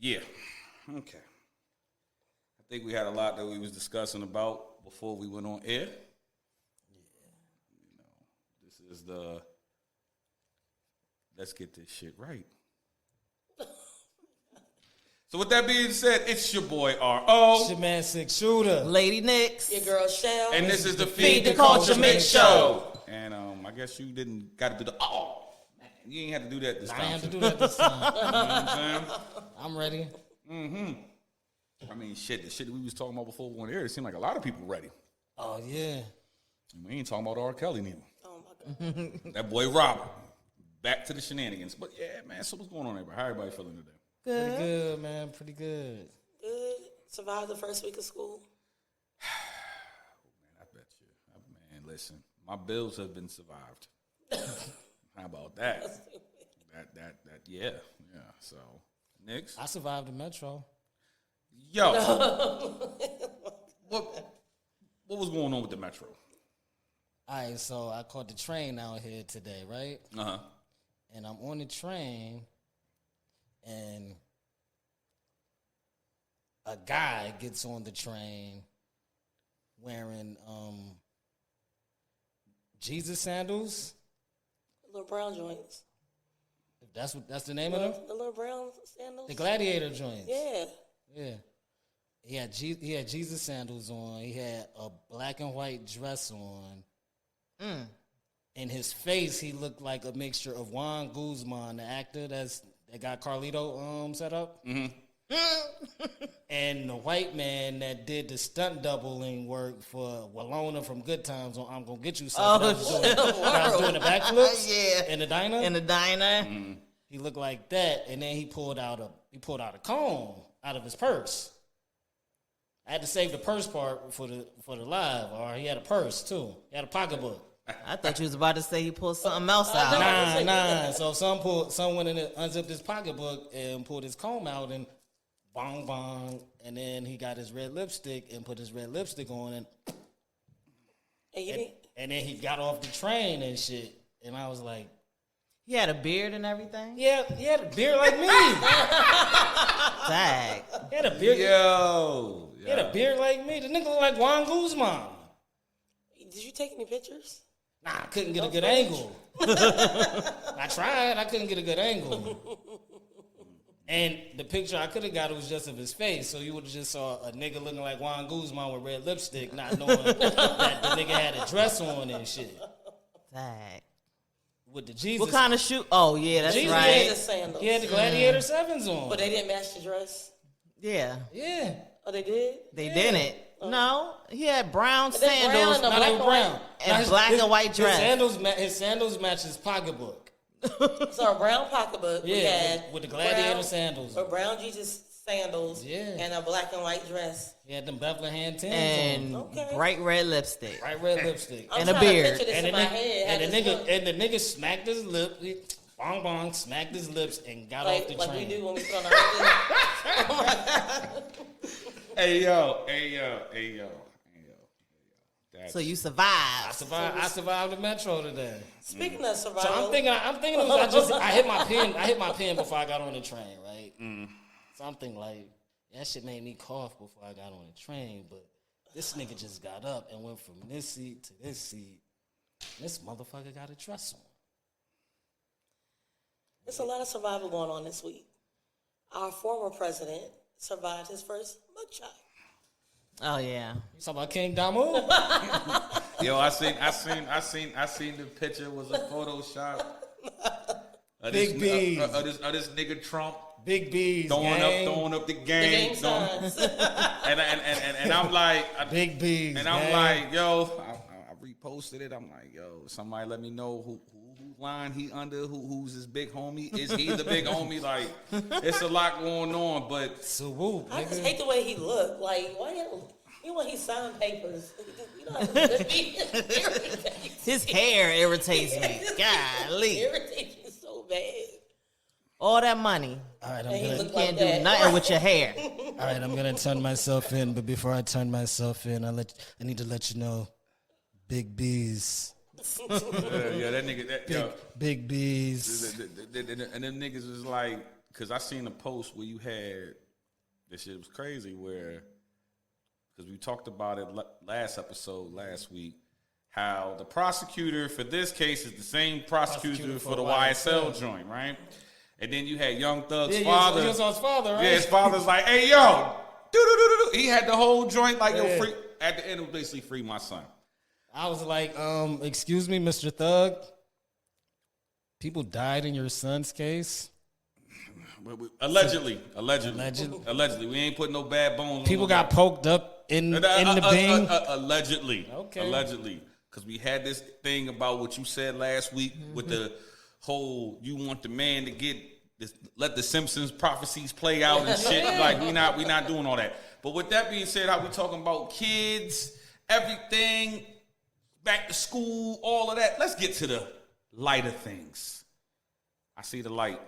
Yeah. Okay. I think we had a lot that we was discussing about before we went on air. This is the let's get this shit right. So with that being said, it's your boy R.O. It's your man 6 Shooter. Lady Nix. Your girl Shell. And this is the Feed the Culture Mix Show. And I guess you didn't got to do the man. You ain't have to do that this time. I ain't have to do that this time. You know what I'm saying? I'm ready. I mean, shit, the shit that we was talking about before we went on air, it seemed like a lot of people ready. Oh, yeah. And we ain't talking about R. Kelly neither. Oh my God. That boy Robert. Back to the shenanigans. But yeah, man, so what's going on, everybody? How everybody feeling today? Pretty good, man. Pretty good. Good. Survived the first week of school. Man, I bet you. Man, listen, my bills have been survived. How about that? Yeah. So, Nix? I survived the Metro. Yo. What was going on with the Metro? All right, so I caught the train out here today, right? Uh-huh. And I'm on the train, and a guy gets on the train wearing Jesus sandals. Little brown joints. That's the name of them? The little brown sandals. The gladiator joints. Yeah. Yeah. He had Jesus sandals on. He had a black and white dress on. In his face, he looked like a mixture of Juan Guzman, the actor that got Carlito set up, and the white man that did the stunt doubling work for Walona from Good Times on I'm Gonna Get You Something. I was doing the backflips in the diner. In the diner. He looked like that, and then he pulled out a comb out of his purse. I had to save the purse part for the live, or he had a purse too. He had a pocketbook. I thought you was about to say he pulled something else out. Nah. So some went in and unzipped his pocketbook and pulled his comb out and bong bong, and then he got his red lipstick and put his red lipstick on, and then he got off the train and shit. And I was like, He had a beard and everything? yeah, he had a beard like me. Dang. He had a beard. Yo. He had a beard like me. The nigga looked like Juan Guzman. Did you take any pictures? Nah, I couldn't get a good angle. I tried. I couldn't get a good angle. And the picture I could have got was just of his face. So you would have just saw a nigga looking like Juan Guzman with red lipstick, not knowing that the nigga had a dress on and shit. Dang. With the Jesus. What kind of shoe? Oh, yeah, that's Jesus. right. The sandals. He had the Gladiator 7s on. But they didn't match the dress. Yeah. Yeah. Oh, they did? They didn't. No, he had brown Brown sandals and a Nah, they were brown. and black and white dress. His sandals match his pocketbook. So a brown pocketbook. Yeah, we had with the Gladiator brown, sandals. Or brown Jesus sandals. Yeah. And a black and white dress. He had them Bethlehem Tims and on. Okay. bright red lipstick. Bright red lipstick. I'm And a trying to beard. picture this And in the, my nigga, head. and the nigga smacked his lip, bong bong, smacked his lips and got off the like train. we do when we put on our Oh my God. Hey yo. So you survived. I survived the Metro today. Speaking of So survival. I'm thinking it was, I hit my pen before I got on the train, right? So I'm thinking like, that shit made me cough before I got on the train, but this nigga just got up and went from this seat to this seat. This motherfucker got a dress on. There's a lot of survival going on this week. Our former president survived his first mugshot. Oh, yeah. You talking about King Damu? Yo, I seen the picture was a Photoshop. Big B's. Of this nigga Trump Big B's, throwing up the game. The game signs. and I'm like, Big B's, and I'm gang. like, yo, I reposted it. I'm like, yo, somebody let me know who line he under, who's his big homie. Is he the big homie? Like, it's a lot going on, but Salute, I just nigga. hate the way he looked. Like, why you when he signed papers? You know, His hair irritates me. Golly. irritates me so bad. All that money. All right, And he You looked can't like do that. nothing with your hair. All right, I'm gonna turn myself in, but before I turn myself in, I need to let you know, Big B's, yeah, that nigga, yo, Big B's. and them niggas was like, because I seen a post where you had this shit was crazy where because we talked about it last episode last week how the prosecutor for this case is the same prosecutor for the YSL joint, right? And then you had Young Thug's father. He was his father, right? Yeah, his father's like, hey, yo, do. He had the whole joint like, yo, free. At the end, it was basically free my son. I was like, excuse me, Mr. Thug. People died in your son's case. Allegedly. We ain't putting no bad bones. People got poked up in the Bing. Allegedly. Okay. Allegedly. Because we had this thing about what you said last week with the whole you want the man to get this, let the Simpsons prophecies play out and shit. Like we not doing all that. But with that being said, how we talking about kids, everything, back to school, all of that. Let's get to the lighter things. I see the light.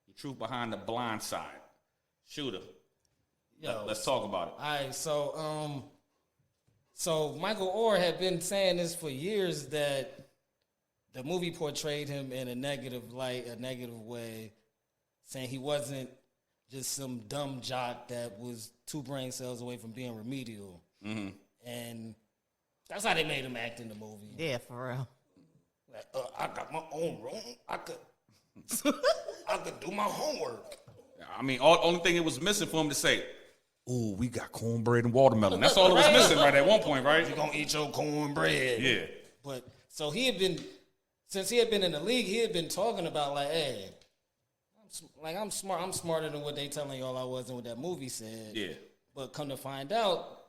The truth behind the blind side. Shooter. Let's talk about it. All right, so Michael Orr had been saying this for years that the movie portrayed him in a negative light, a negative way, saying he wasn't just some dumb jock that was 2 brain cells away from being remedial. Mm-hmm. And that's how they made him act in the movie. Yeah, for real. Like, I got my own room. I could do my homework. I mean, only thing it was missing for him to say, ooh, we got cornbread and watermelon. That's all it was missing right at one point, right? You're going to eat your cornbread. Yeah. But, so since he had been in the league, he had been talking about, like, hey, I'm smart. I'm smarter than what they telling y'all I was and what that movie said. Yeah. But come to find out,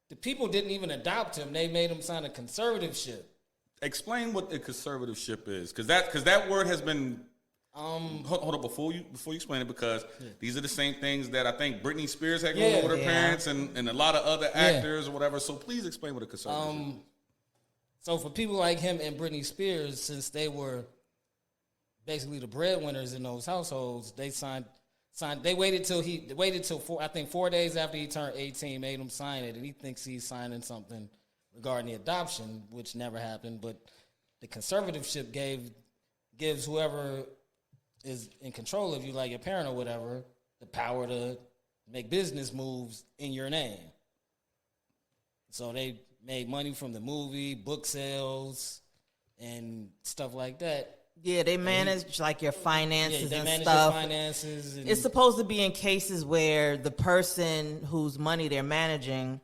the people didn't even adopt him. They made him sign a conservativeship. Explain what a conservativeship is, because that word has been. Hold up before you explain it, because these are the same things that I think Britney Spears had going on with her parents and a lot of other actors or whatever. So please explain what a conservativeship is. So for people like him and Britney Spears, since they were basically the breadwinners in those households, they signed. They waited till 4 days after he turned 18, made him sign it, and he thinks he's signing something regarding the adoption, which never happened. But the conservativeship gives whoever is in control of you, like your parent or whatever, the power to make business moves in your name. So they made money from the movie, book sales, and stuff like that. Yeah, they manage like your finances they and manage stuff. Your finances. And it's supposed to be in cases where the person whose money they're managing,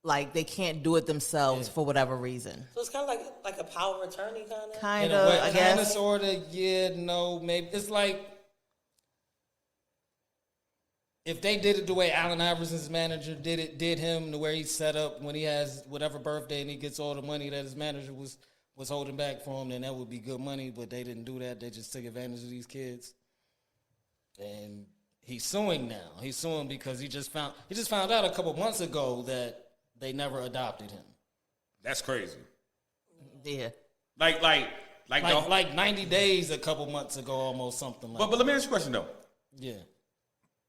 like they can't do it themselves for whatever reason. So it's kind of like a power of attorney kind of? Kind of, I guess. Kind of, sort of, yeah, no, maybe. It's like if they did it the way Allen Iverson's manager did him, the way he set up when he has whatever birthday and he gets all the money that his manager was holding back for him, then that would be good money, but they didn't do that. They just took advantage of these kids. And he's suing now. He's suing because he just found out a couple months ago that they never adopted him. That's crazy. Yeah. Like 90 days a couple months ago, almost something like that. But let me ask you a question, though. Yeah.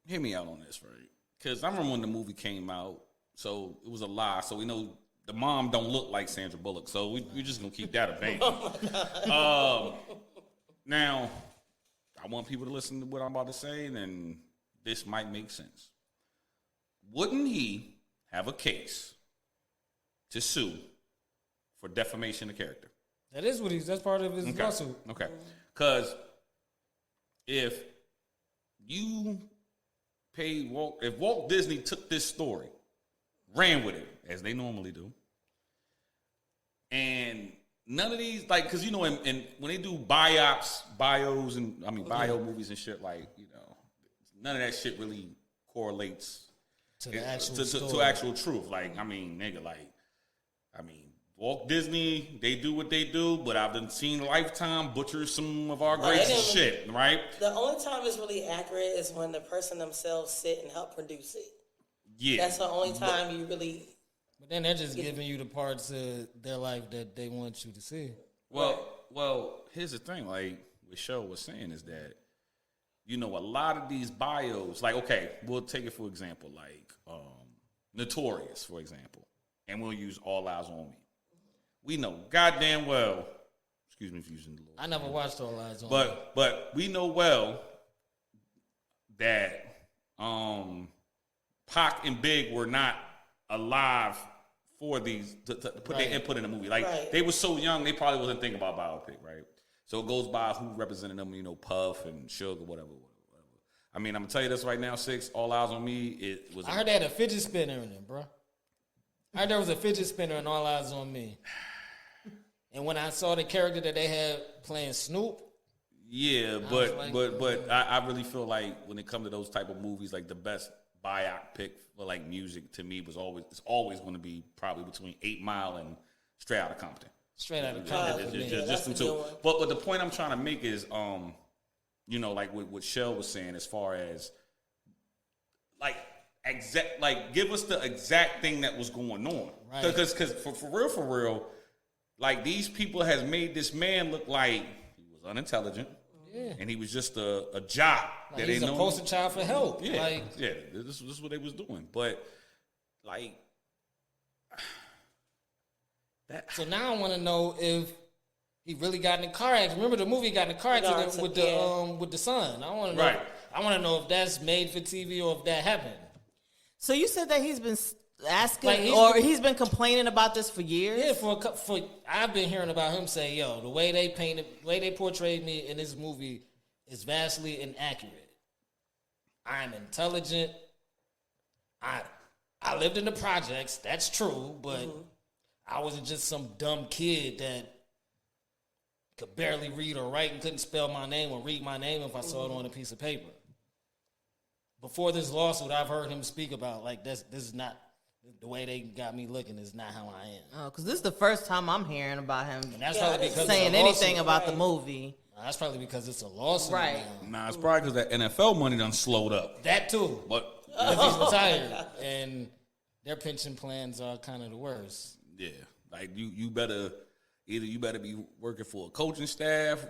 Hear me out on this, right? Because I remember when the movie came out, so it was a lie, so we know the mom don't look like Sandra Bullock, so we're just going to keep that a bang. Now, I want people to listen to what I'm about to say, and then this might make sense. Wouldn't he have a case to sue for defamation of character? That's part of his lawsuit. Okay. Because if you paid if Walt Disney took this story, ran with it, as they normally do, and none of these, like, because, you know, and when they do bios, and, bio movies and shit, like, you know, none of that shit really correlates to the actual to actual truth. Like, nigga, Walt Disney, they do what they do, but I've been seen Lifetime butcher some of our greatest shit, right? The only time it's really accurate is when the person themselves sit and help produce it. Yeah. That's the only time you really... But then they're just giving you the parts of their life that they want you to see. Well, here's the thing, like what Show was saying is that, you know, a lot of these bios, like, okay, we'll take it for example, like Notorious, for example, and we'll use All Eyes on Me. We know goddamn well Excuse me for using the Lord. I never watched All Eyes on Me. But we know well that Pac and Big were not alive for these to put their input in the movie. Like they were so young, they probably wasn't thinking about biopic, right? So it goes by who represented them, Puff and Sugar, whatever. I mean, I'm gonna tell you this right now, 6 All Eyes on Me. It was. I heard they had a fidget spinner in it, bro. I heard there was a fidget spinner in All Eyes on Me. And when I saw the character that they had playing Snoop, yeah, but I really feel like when it comes to those type of movies, like the best biopic for like music to me it's always going to be probably between 8 Mile and Straight Outta Compton. Straight Outta Compton. Just them two. But the point I'm trying to make is, like what Shell was saying, as far as like give us the exact thing that was going on, right? Because for real. Like, these people has made this man look like he was unintelligent, and he was just a jock. Like that he's they a poster child for help. Yeah, this is what they was doing. But, like, that. So now I want to know if he really got in a car accident. Remember the movie got in a car accident with the son. I want to know. Right. I want to know if that's made for TV or if that happened. So you said that he's been asking, Like, he's been complaining about this for years. Yeah, for I've been hearing about him say, "Yo, the way they portrayed me in this movie is vastly inaccurate. I'm intelligent. I lived in the projects. That's true, but I wasn't just some dumb kid that could barely read or write and couldn't spell my name or read my name if I saw it on a piece of paper." Before this lawsuit, I've heard him speak about like this is not. The way they got me looking is not how I am. Oh, because this is the first time I'm hearing about him probably because saying anything about the movie. That's probably because it's a lawsuit. Right. Nah, it's probably because that NFL money done slowed up. That too. But Because he's retired. And their pension plans are kind of the worst. yeah, like you better be working for a coaching staff,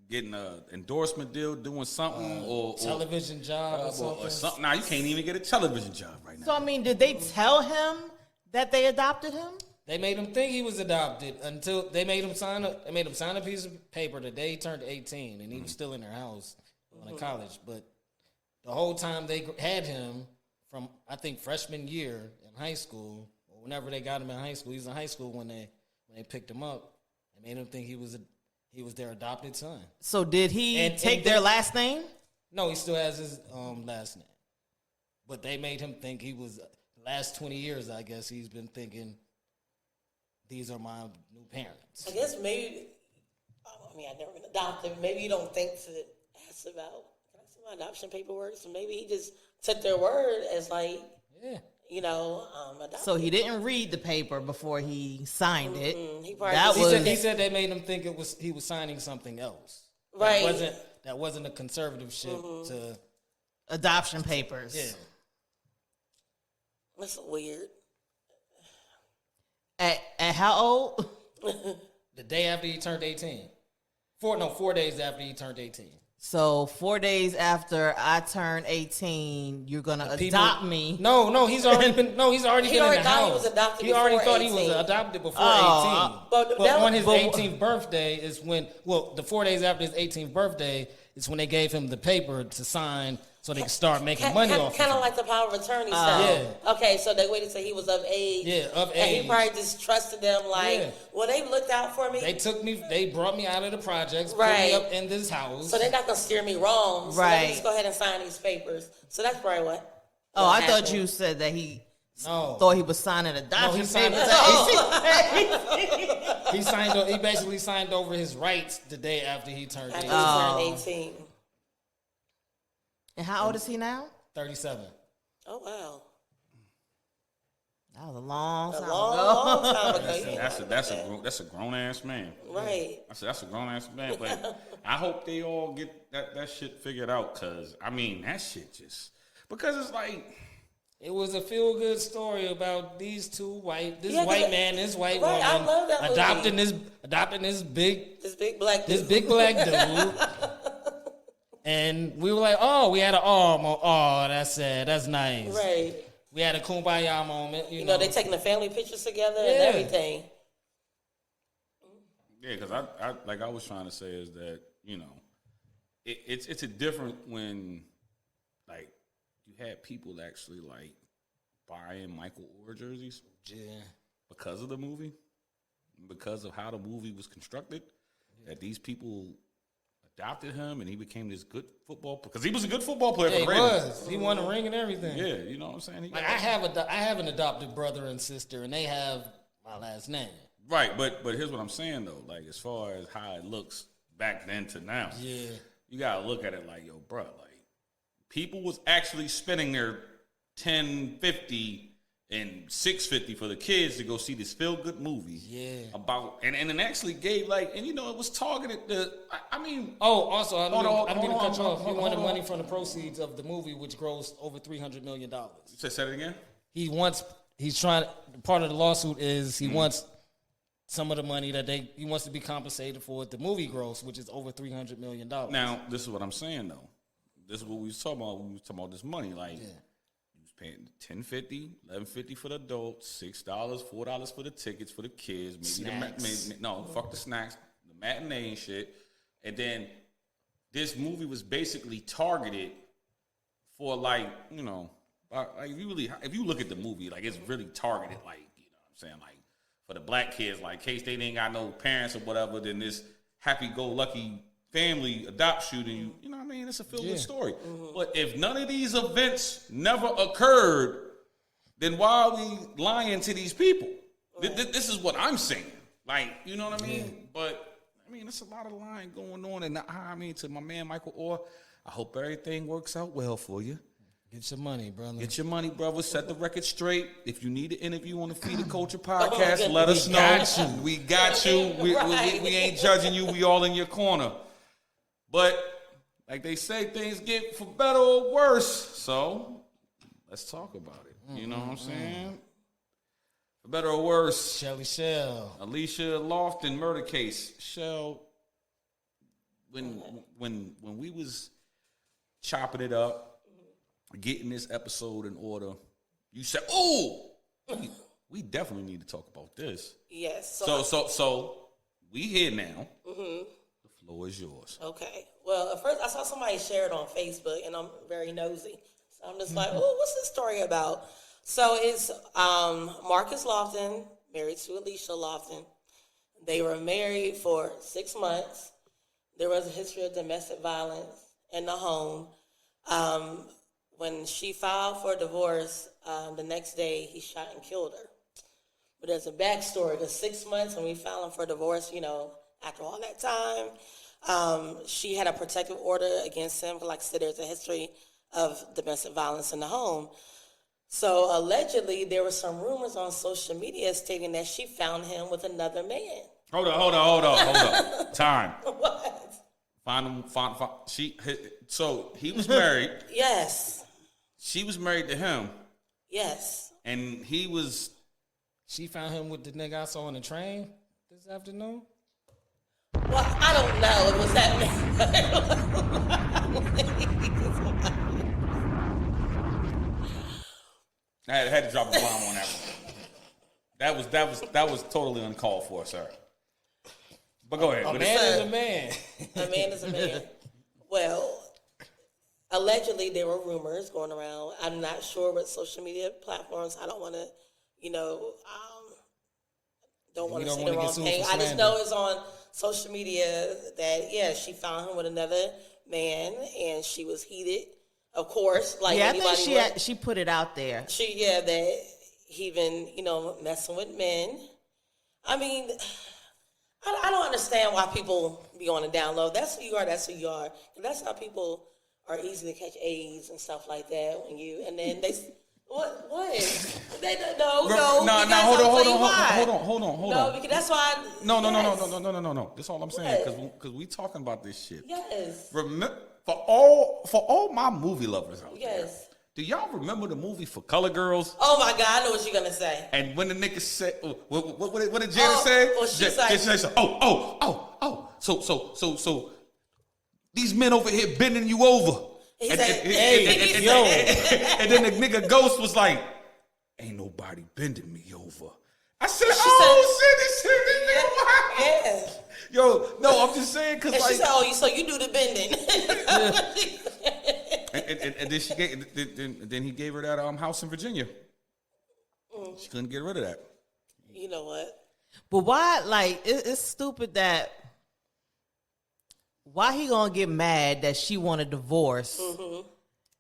getting an endorsement deal, doing something, or television job or something. Now you can't even get a television job right now. So, I mean, did they tell him that they adopted him? They made him think he was adopted until they made him sign a piece of paper the day he turned 18, and he was still in their house going to college. But the whole time they had him from, I think, freshman year in high school, or whenever they got him in high school, he was in high school when they picked him up. They made him think he was their adopted son. So did he take their last name? No, he still has his last name. But they made him think he was, the last 20 years, I guess, he's been thinking, these are my new parents. I guess maybe, I've never been adopted. Maybe you don't think to ask about, can I see my adoption paperwork? So maybe he just took their word as like, adopted. So he didn't read the paper before he signed it. He said they made him think he was signing something else. Right. That wasn't a conservative ship to adoption papers. Yeah. That's weird. At how old? The day after he turned 18. 4 days after he turned 18. So 4 days after I turned 18, you're gonna adopt me. No, he's already been in the house. He already thought he was adopted before 18. But on his 18th birthday is when, the 4 days after his 18th birthday is when they gave him the paper to sign so they could start making money off kind of of like the power of attorney stuff. Yeah. Okay, so they waited till he was of age. Yeah, of age. And he probably just trusted them well, they looked out for me. They brought me out of the projects, put me up in this house. So they're not going to steer me wrong. So let me just go ahead and sign these papers. So that's probably what I happened. thought you said that he thought he was signing adoption papers. He basically signed over his rights the day after he turned 18. 18. And how old is he now? 37. Oh, wow. That was a long time ago. That's a grown ass man. Right. That's a grown ass man. But I hope they all get that shit figured out, because that shit because it's like, it was a feel good story about these two white man, this white woman, I love that adopting this big black dude. And we were like, we had that's sad, that's nice. Right. We had a kumbaya moment. You know, they taking the family pictures together and everything. Yeah, because I like I was trying to say is that, you know, it's a different when, like, you had people actually, like, buying Michael Orr jerseys. Yeah. Because of the movie, because of how the movie was constructed, that these people adopted him and he became this good football player. Because he was a good football player for the Ravens. He won a ring and everything. Yeah, you know what I'm saying? Like, I have an adopted brother and sister, and they have my last name. Right, but here's what I'm saying, though. Like, as far as how it looks back then to now, you got to look at it like, yo, bro, like, people was actually spending their $10.50 and $6.50 for the kids to go see this feel-good movie. Yeah. About, and it actually gave, like, and, you know, it was targeted to, I mean. Oh, also, I didn't mean to cut you off. He wanted money from the proceeds of the movie, which grossed over $300 million. Say it again? Part of the lawsuit is he wants some of the money that he wants to be compensated for the movie gross, which is over $300 million. Now, this is what I'm saying, though. This is what we was talking about when we was talking about this money. Like, you was paying $10.50, $11.50 for the adults, $6, $4 for the tickets for the kids. Maybe fuck the snacks, the matinee and shit. And then this movie was basically targeted for, like, you know, like if you look at the movie, like, it's really targeted, like, you know what I'm saying, like, for the black kids, like, in case they ain't got no parents or whatever, then this happy-go-lucky family adopts you, then you know what I mean? It's a feel-good story. Mm-hmm. But if none of these events never occurred, then why are we lying to these people? This is what I'm saying. Like, you know what I mean? But, I mean, there's a lot of lying going on. And I mean, to my man Michael Orr, I hope everything works out well for you. Get your money, brother. Get your money, brother. Set the record straight. If you need an interview on the Feed the Culture podcast, let us know. We got you. We ain't judging you. We all in your corner. But like they say, things get for better or worse. So let's talk about it. You know what I'm saying? For better or worse. Shell. Alicia Lofton murder case. Shell, when we was chopping it up, getting this episode in order, you said, "Oh, we definitely need to talk about this." Yes. So we here now. Mm-hmm. The floor is yours. Okay. Well, at first I saw somebody share it on Facebook, and I'm very nosy, so I'm just like, "Oh, what's this story about?" So it's Marcus Lofton married to Alicia Lofton. They were married for 6 months. There was a history of domestic violence in the home. When she filed for divorce, the next day he shot and killed her. But there's a backstory. The 6 months when we filed for divorce, you know, after all that time, she had a protective order against him. Like I said, there's a history of domestic violence in the home. So allegedly, there were some rumors on social media stating that she found him with another man. Hold on. Time. What? Find so he was married. Yes. She was married to him. Yes. And She found him with the nigga I saw on the train this afternoon? Well, I don't know. It was that I had to drop a bomb on that one. That was totally uncalled for, sir. But go ahead. A man is a man. A man is a man. Well, allegedly there were rumors going around. I'm not sure what social media platforms. I don't want to, don't want to say the wrong thing. I just know it's on social media that, she found him with another man and she was heated, of course. Like I anybody think she put it out there. That he been, messing with men. I mean, I don't understand why people be on the down low. That's who you are. That's who you are. And that's how people are easy to catch AIDS and stuff like that. And then they, what? They no. Hold on. No, because that's why. No. That's all I'm saying because we talking about this shit. Yes. Remember, for all my movie lovers out there. Yes. Do y'all remember the movie For Color Girls? Oh my God, I know what you're gonna say. And when the nigga said, what did Janet say? Well, she's like, So these men over here bending you over. And then the nigga Ghost was like, ain't nobody bending me over. I said, this Yeah. Yo, no, I'm just saying because And like, she said, "Oh, so you do the bending?" and then she gave, then he gave her that house in Virginia. She couldn't get rid of that. You know what? But why? Like, it's stupid that. Why he gonna get mad that she want a divorce?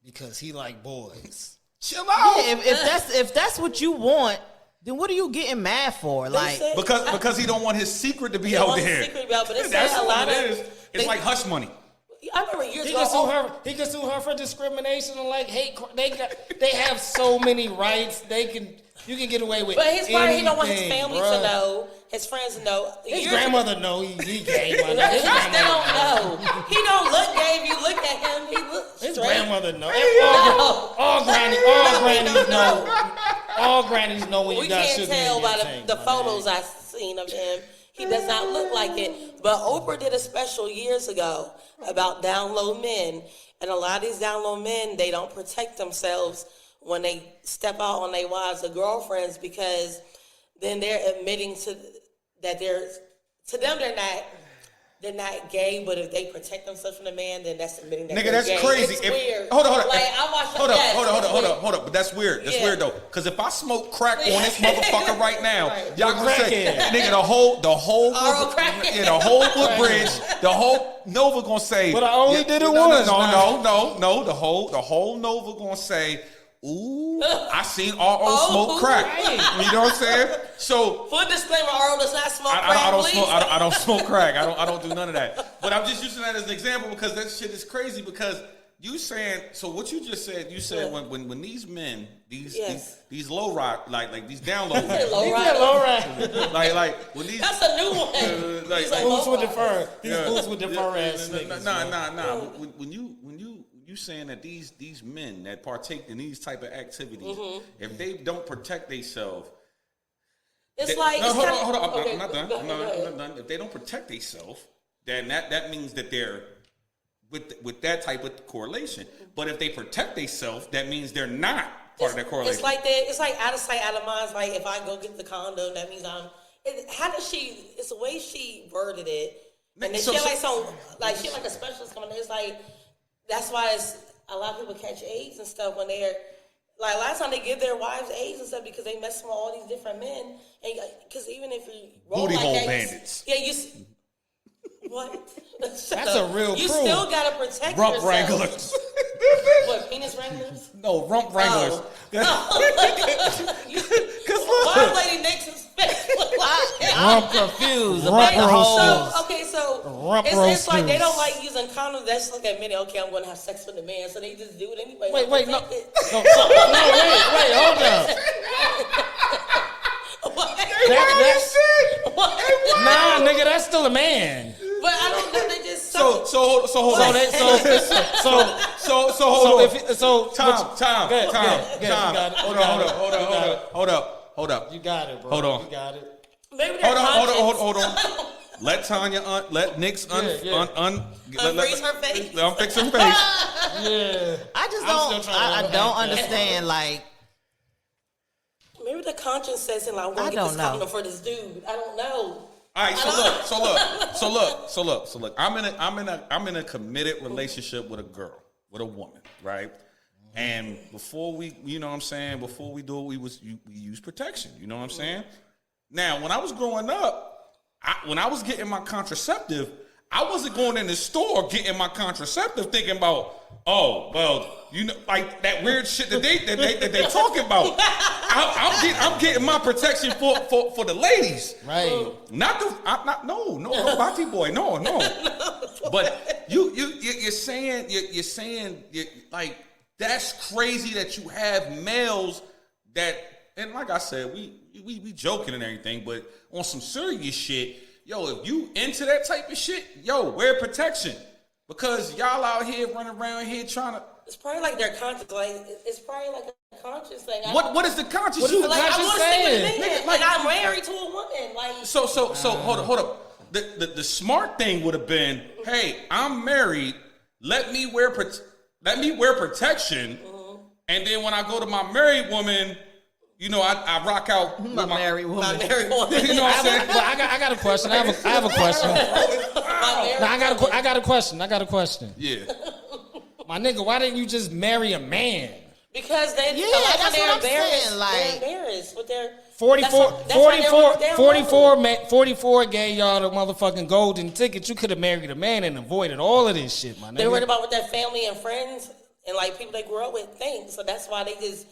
Because he like boys. Chill out. Yeah, if that's what you want, then what are you getting mad for? Like, Because he don't want his secret to be out there. But it's That's a lot what it of. is. It's like hush money. I remember years He ago. can sue her. He can sue her for discrimination and like hate. They have so many rights. You can get away with. But his part, he don't want his anything, family bruh. to know, his friends to know. His grandmother know he gay. Man. They His grandmother don't know. He don't look gay. If you look at him, he looks His straight. grandmother know. No. All grannies know. All grannies know when We you got can't sugar tell in your by tank, the my photos man. I've seen of him. He does not look like it. But Oprah did a special years ago about down low men. And a lot of these down low men, they don't protect themselves when they step out on their wives or girlfriends, because then they're admitting that to them they're not gay, but if they protect themselves from the man, then that's admitting that Nigga, they're that's gay. crazy. It's weird. Hold on. Like, I watched Hold up. But that's weird. That's Yeah. weird though. Because if I smoke crack on this motherfucker right now, Right. y'all gonna say, Crackhead. nigga, the whole crackhead. yeah, the whole Woodbridge, the whole Nova gonna say. But I only did it no, once, No. The whole Nova gonna say, ooh, I seen RO smoke crack. Right. You know what I'm saying? So Full disclaimer: RO does not smoke crack. I don't please. smoke. I don't smoke crack. I don't do none of that. But I'm just using that as an example because that shit is crazy. Because you saying, so what you just said, you said when these men, these low rock, like these down low, Low He rider. said low ride. like when these That's a new one. like- He's like- Boots with the low fur. rider. These boots with the fur ass niggas. Nah. When you saying that these men that partake in these type of activities, if they don't protect themselves, It's like no, it's hold kinda- on. okay, I'm not done. go I'm ahead. not done. If they don't protect themselves, then that means that they're with that type of correlation. But if they protect themselves, that means they're not part of that correlation. It's like that. It's like out of sight, out of mind. It's like if I go get the condom, that means I'm. How does she? It's the way she worded it, and then she had she had like a specialist coming. It's like that's why it's a lot of people catch AIDS and stuff when they're like last time they give their wives AIDS and stuff because they mess with all these different men. And because even if you roll Booty like hole that, bandits. What? That's a real You proof. still gotta protect Rump yourself. wranglers. What, penis wranglers? No, rump wranglers. Why Lady Nixon's face look like that? I'm confused Rump about the whole. Rump It's like they roasters. don't like using condoms. That's like admitting, okay, I'm going to have sex with a man, so they just do it anyway. Wait, no. Protect it. No, wait, hold up. What? Nah, nigga, that's still a man. But I don't know. They just So hold So on. they, so So so hold on. if so Time. Good, you got it. Hold up. You got it, bro. Hold on. You got it. maybe they're Hold on. Let Tanya let Nick's Unfreeze her face. unfix her face. Yeah. I just I'm don't. still trying to I don't understand. Like, Maybe the conscience says, like, I'm going I to get this don't know. condom for this dude. I don't know. All right, so look. I'm in a committed relationship with a girl, with a woman, right? And before we, you know what I'm saying, before we do it, we use protection, you know what I'm saying? Now, when I was growing up, when I was getting my contraceptive, I wasn't going in the store getting my contraceptive thinking about, oh, well, you know, like that weird shit that they talking about. I'm getting my protection for the ladies, Right. no, Bati boy, no. But you're saying like that's crazy that you have males that, and like I said, we joking and everything, but on some serious shit, yo, if you into that type of shit, yo, wear protection because y'all out here running around here trying to. It's probably like their conscience. Like, it's probably like a conscious thing. What is the conscious? What is the you? Like, I conscious want to stay with a saying? man, Nigga, like- and I'm married to a woman. Like, So hold up. The smart thing would have been, hey, I'm married. Let me wear protection, and then when I go to my married woman, You know, I rock out with My married woman. My married woman. You know what I'm saying? But I got a question. I have a question. No, I got a question. Yeah. My nigga, why didn't you just marry a man? Because they, Yeah, a lot of that's them what I'm embarrassed. saying, like- They're embarrassed with their 44 gave y'all the motherfucking golden ticket. You could have married a man and avoided all of this shit, my nigga. They're worried about what their family and friends and like people they grew up with think. So that's why they just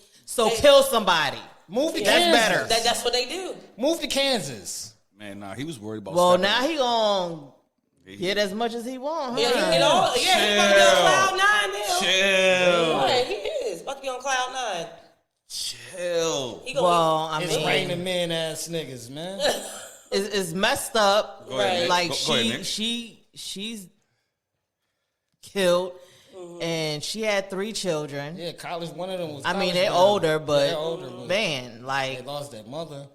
Kill somebody. Move to That's Kansas. better. That's what they do. Move to Kansas. Man, nah, he was worried about Well, stepping. now he gonna get as much as he want, huh? Yeah, he get all. Yeah, he's about to be on cloud 9 now. Chill. Right, he is about to be on cloud 9. Chill. He gonna Well, I It's mean, raining men ass niggas, man. it's messed up. Go ahead, Nick. Like Go ahead, Nick. she's killed, and she had 3 children. Yeah, college. One of them was. I mean, college they're bound. older, but They're older, but man, they like, lost their mother.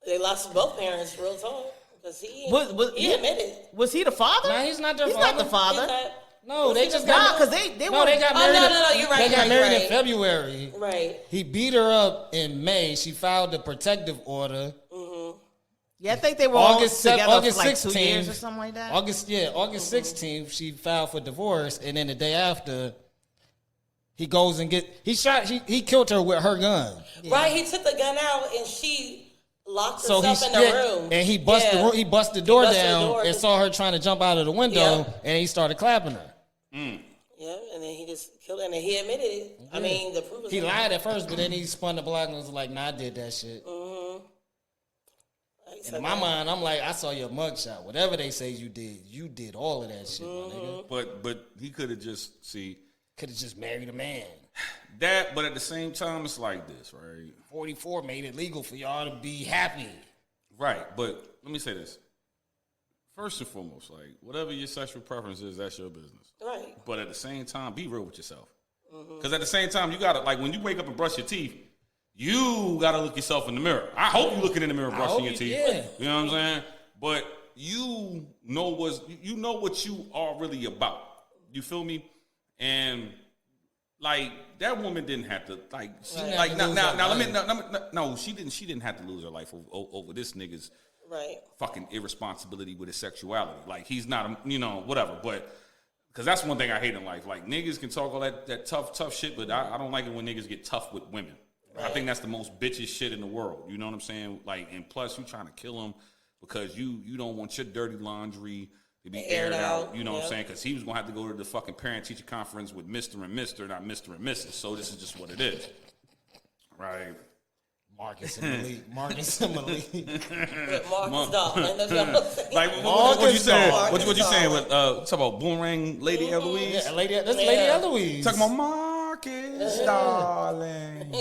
They lost both parents, real talk, because he he admitted. was he the father? Nah, he's not their He's father. not the father. He's not- No, they just Nah, got. because they No, were. they got Oh, married. no, you're right, They got you're married right. in February. Right. He beat her up in May. She filed a protective order. Yeah, I think they were August all together August for like 16th, 2 years or something like that. August 16th, she filed for divorce, and then the day after, he goes and he killed her with her gun. Right, he took the gun out and she locked So herself in the room. and he busted Yeah. he busted the door busted the down door. and saw her trying to jump out of the window, Yeah. and he started clapping her. Yeah, and then he just killed her, and then he admitted it. I mean, the proof is He in there. lied at first, but then he spun the block and was like, "Nah, I did that shit." Like, And in my mind, I'm like, I saw your mugshot. Whatever they say you did all of that shit, my nigga. But he could have just Could have just married a man. that. But at the same time, it's like this, right? 44 made it legal for y'all to be happy. Right. But let me say this. First and foremost, like whatever your sexual preference is, that's your business. Right. But at the same time, be real with yourself. Because at the same time, you gotta like when you wake up and brush your teeth, you gotta look yourself in the mirror. I hope you're looking in the mirror brushing your teeth. yeah. You know what I'm saying? But you know what you are really about. You feel me? And like that woman didn't have to like she, like now she didn't have to lose her life over this nigga's fucking irresponsibility with his sexuality. Like he's not whatever, but because that's one thing I hate in life. Like niggas can talk all that tough shit, but I don't like it when niggas get tough with women. Right. I think that's the most bitches shit in the world. You know what I'm saying? Like, and plus you trying to kill him because you don't want your dirty laundry to be aired out. You know what I'm saying? Because he was gonna have to go to the fucking parent teacher conference with Mr. and Mr., not Mr. and Mrs. So this is just what it is, right? Marcus and Malik. Marcus and Malik. Marcus Darling. That's what I'm saying. Like what you saying? What you saying with talk about Boomerang Lady Eloise? Yeah, that's Lady Eloise. Talking about Marcus Darling.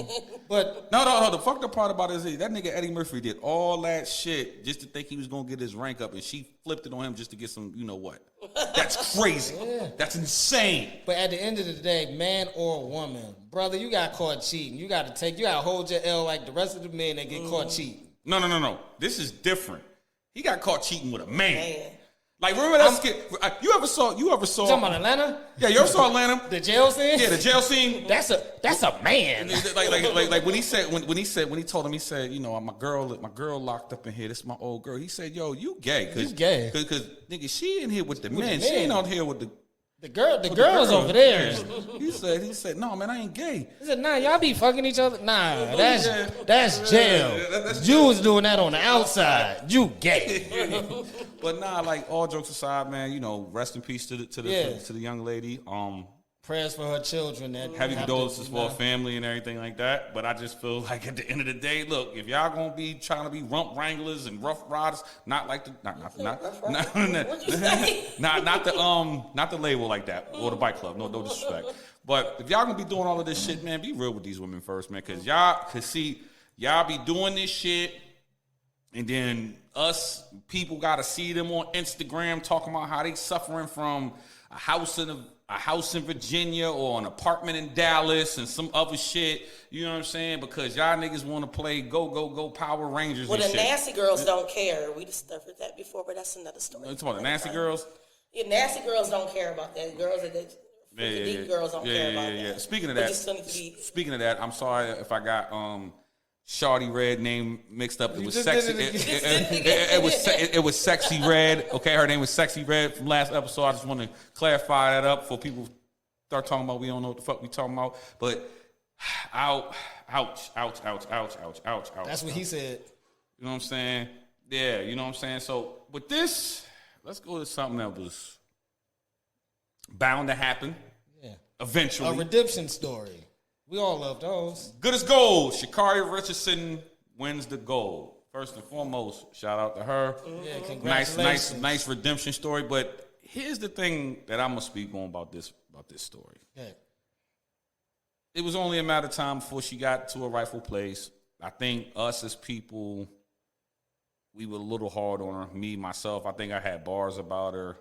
But no. The fucked up part about it is that nigga Eddie Murphy did all that shit just to think he was gonna get his rank up, and she flipped it on him just to get some, you know what? That's crazy. That's insane. But at the end of the day, man or woman, brother, you got caught cheating. You got to hold your L like the rest of the men that get caught cheating. No. This is different. He got caught cheating with a man. Like remember that skit? You ever saw? You talking about Atlanta? Yeah, you ever saw Atlanta? The jail scene? Yeah, the jail scene. That's a man. like when he told him, he said, you know, my girl locked up in here. This is my old girl. He said, yo, you gay? You gay? Because nigga, she in here with the men. She ain't out here with the girls over there. He said, no, man, I ain't gay. He said, nah, y'all be fucking each other. Nah, that's jail. You was doing that on the outside. You gay. But nah, like all jokes aside, man, you know, rest in peace to the young lady. Prayers for her children. Heavy condolences for her family and everything like that. But I just feel like at the end of the day, look, if y'all gonna be trying to be rump wranglers and rough riders, not the label like that or the bike club. No disrespect. But if y'all gonna be doing all of this shit, man, be real with these women first, man, because y'all be doing this shit, and then us people gotta see them on Instagram talking about how they suffering from a house in Virginia or an apartment in Dallas and some other shit. You know what I'm saying? Because y'all niggas want to play go Power Rangers. Well, and the shit. nasty girls don't care. We discovered that before, but that's another story. You talking about the nasty girls? Yeah, nasty girls don't care about that. Girls that Deep girls don't care about that. Speaking of But that, you still need to be. speaking of that, I'm sorry if I got Shawty Red name mixed up. It was just sexy. did it It was Sexy Red. Okay, her name was Sexy Red from last episode. I just want to clarify that up for people start talking about we don't know what the fuck we talking about. But ouch. That's what he said. You know what I'm saying? Yeah, you know what I'm saying? So with this, let's go to something that was bound to happen. Yeah. Eventually. A redemption story. We all love those. Good as gold. Sha'carri Richardson wins the gold. First and foremost, shout out to her. Yeah, congratulations. Nice redemption story. But here's the thing that I'm gonna speak on about this story. Yeah. It was only a matter of time before she got to a rightful place. I think us as people, we were a little hard on her. Me, myself, I think I had bars about her.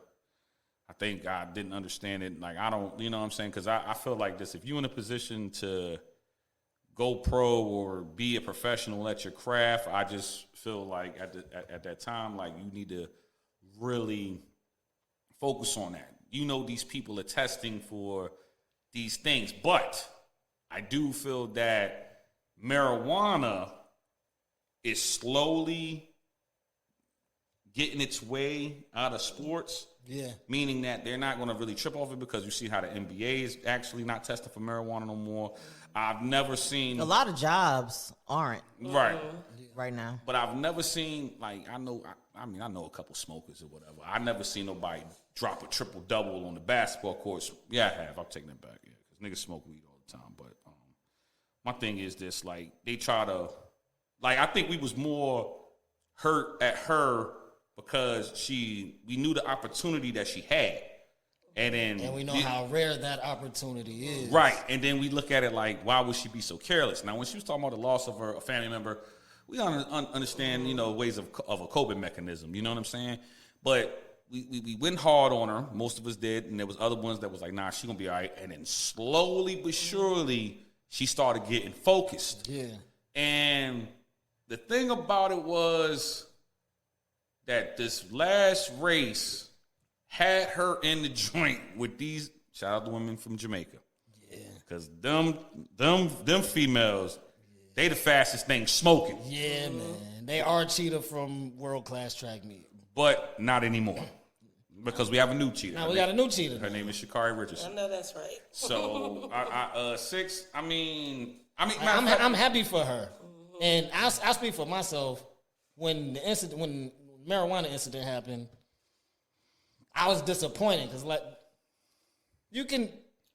I think I didn't understand it. Like, I don't, you know what I'm saying? Because I feel like this. If you're in a position to go pro or be a professional at your craft, I just feel like at that time, like, you need to really focus on that. You know, these people are testing for these things. But I do feel that marijuana is slowly getting its way out of sports. Yeah. Meaning that they're not going to really trip off it because you see how the NBA is actually not testing for marijuana no more. I've never seen A lot of jobs aren't right now. But I've never seen, like, I know a couple smokers or whatever. I never seen nobody drop a triple double on the basketball courts. Yeah, I have. I'm taking that back. Yeah, because niggas smoke weed all the time. But my thing is this: like, they try to, like, I think we was more hurt at her because we knew the opportunity that she had. And we know how rare that opportunity is. Right. And then we look at it like, why would she be so careless? Now, when she was talking about the loss of a family member, we understand, you know, ways of a coping mechanism. You know what I'm saying? But we went hard on her. Most of us did. And there was other ones that was like, nah, she going to be all right. And then slowly but surely, she started getting focused. Yeah. And the thing about it was that this last race had her in the joint with these, shout out to women from Jamaica. Yeah. Because them females, they the fastest thing smoking. Yeah, man. They are cheetah from world-class track meet. But not anymore. Because we have a new cheetah. Now we got a new cheetah. Her name is Sha'carri Richardson. I know that's right. So, 6, I'm happy for her. And I speak for myself. When the marijuana incident happened, I was disappointed because, like, you can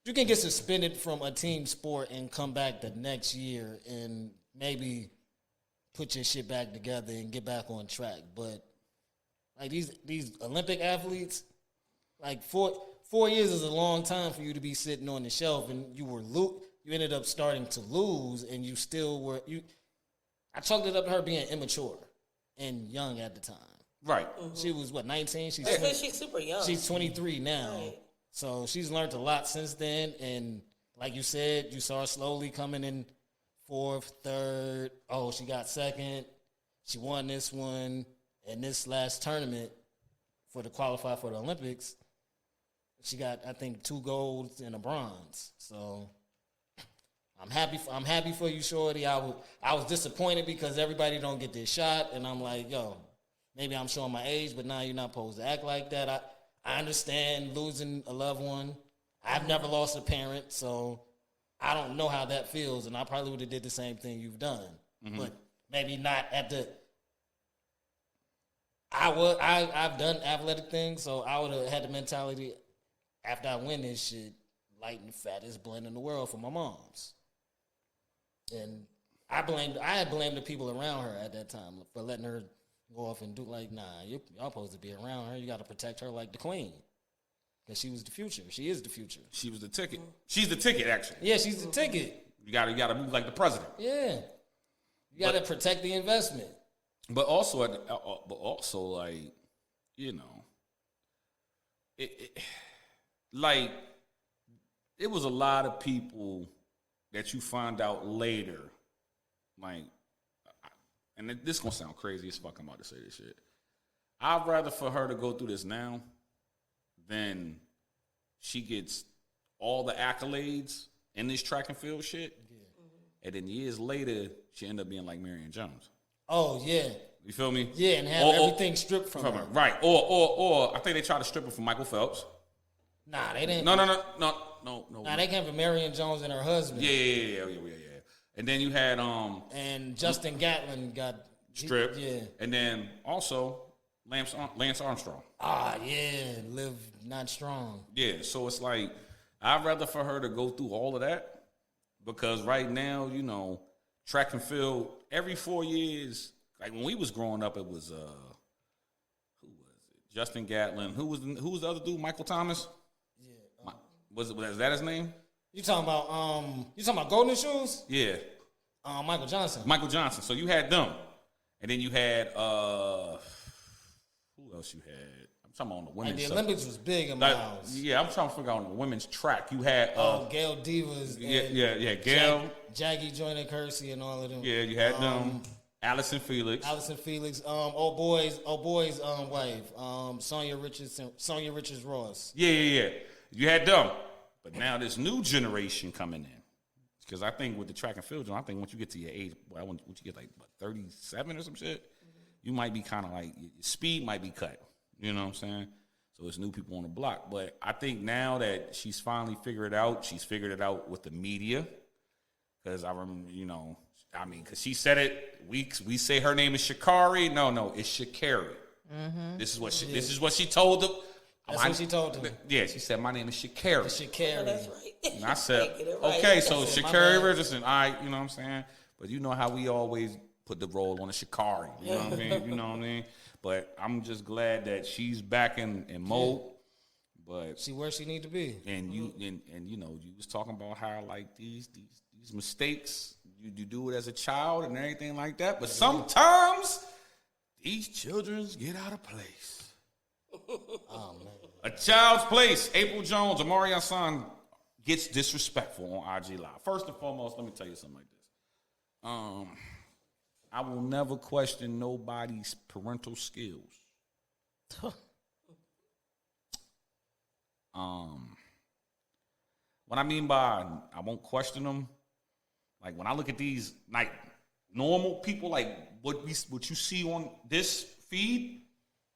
get suspended from a team sport and come back the next year and maybe put your shit back together and get back on track. But like these Olympic athletes, like 4 years is a long time for you to be sitting on the shelf, and you ended up starting to lose, and you still were I chalked it up to her being immature and young at the time. Right. Mm-hmm. She was, 19? She's super young. She's 23 now. Right. So she's learned a lot since then. And like you said, you saw her slowly coming in 4th, 3rd. Oh, she got 2nd. She won this one. And this last tournament to qualify for the Olympics, she got, I think, 2 golds and a bronze. So I'm happy for you, Shorty. I was disappointed because everybody don't get this shot. And I'm like, yo, maybe I'm showing my age, but now you're not supposed to act like that. I understand losing a loved one. I've never lost a parent, so I don't know how that feels, and I probably would have did the same thing you've done. Mm-hmm. But maybe not at the I've done athletic things, so I would have had the mentality after I win this shit, light and fattest blend in the world for my moms. And I had blamed the people around her at that time for letting her go off and do, like, nah, y'all supposed to be around her. You got to protect her like the queen. Because she was the future. She is the future. She was the ticket. She's the ticket, actually. Yeah, she's the ticket. You gotta move like the president. Yeah. You got to protect the investment. But also, like, you know, it was a lot of people that you find out later, like, and this gonna sound crazy as fuck. I'm about to say this shit. I'd rather for her to go through this now than she gets all the accolades in this track and field shit. And then years later, she ended up being like Marion Jones. Oh, yeah. You feel me? Yeah, and have everything stripped from her. Right. Or I think they tried to strip her from Michael Phelps. Nah, they didn't. No. Nah, they came for Marion Jones and her husband. Yeah. And then you had and Justin Gatlin got stripped. Yeah. And then also Lance Armstrong. Ah, yeah, live not strong. Yeah, so it's like I'd rather for her to go through all of that because right now, you know, track and field every 4 years. Like when we was growing up, it was who was it? Justin Gatlin. Who was the other dude? Michael Thomas. Yeah. Was that his name? You talking about Golden Shoes? Yeah. Michael Johnson. Michael Johnson. So you had them, and then you had who else? You had. I'm talking about on the women's. Like the Olympics was big in my house. Yeah, I'm trying to figure out on the women's track. You had Gail Divas. Yeah. Gail, Jackie Joyner Kersey, and all of them. Yeah, you had them. Allison Felix. Old boy's wife, Sonia Richards Ross. Yeah. You had them. But now this new generation coming in. Because I think with the track and field, I think once you get to your age, once you get like, 37 or some shit, you might be kind of like, your speed might be cut. You know what I'm saying? So it's new people on the block. But I think now that she's finally figured it out, she's figured it out with the media. Because I remember, because she said it, we say her name is Sha'carri. No, it's Sha'carri. Mm-hmm. This is what she told them. That's what she told him. Yeah, she said, my name is Sha'carri. Sha'carri. That's right. And I said, right. okay, so Sha'carri Richardson, all right, you know what I'm saying? But you know how we always put the role on the Sha'carri, you know what I mean? You know what I mean? But I'm just glad that she's back in mode. But she where she need to be. And you was talking about how like these mistakes, you do it as a child and everything like that. But sometimes these children get out of place. Oh man. A child's place. April Jones, Amari Hassan gets disrespectful on IG Live. First and foremost, let me tell you something like this. I will never question nobody's parental skills. What I mean by I won't question them, like when I look at these like normal people, like what you see on this feed,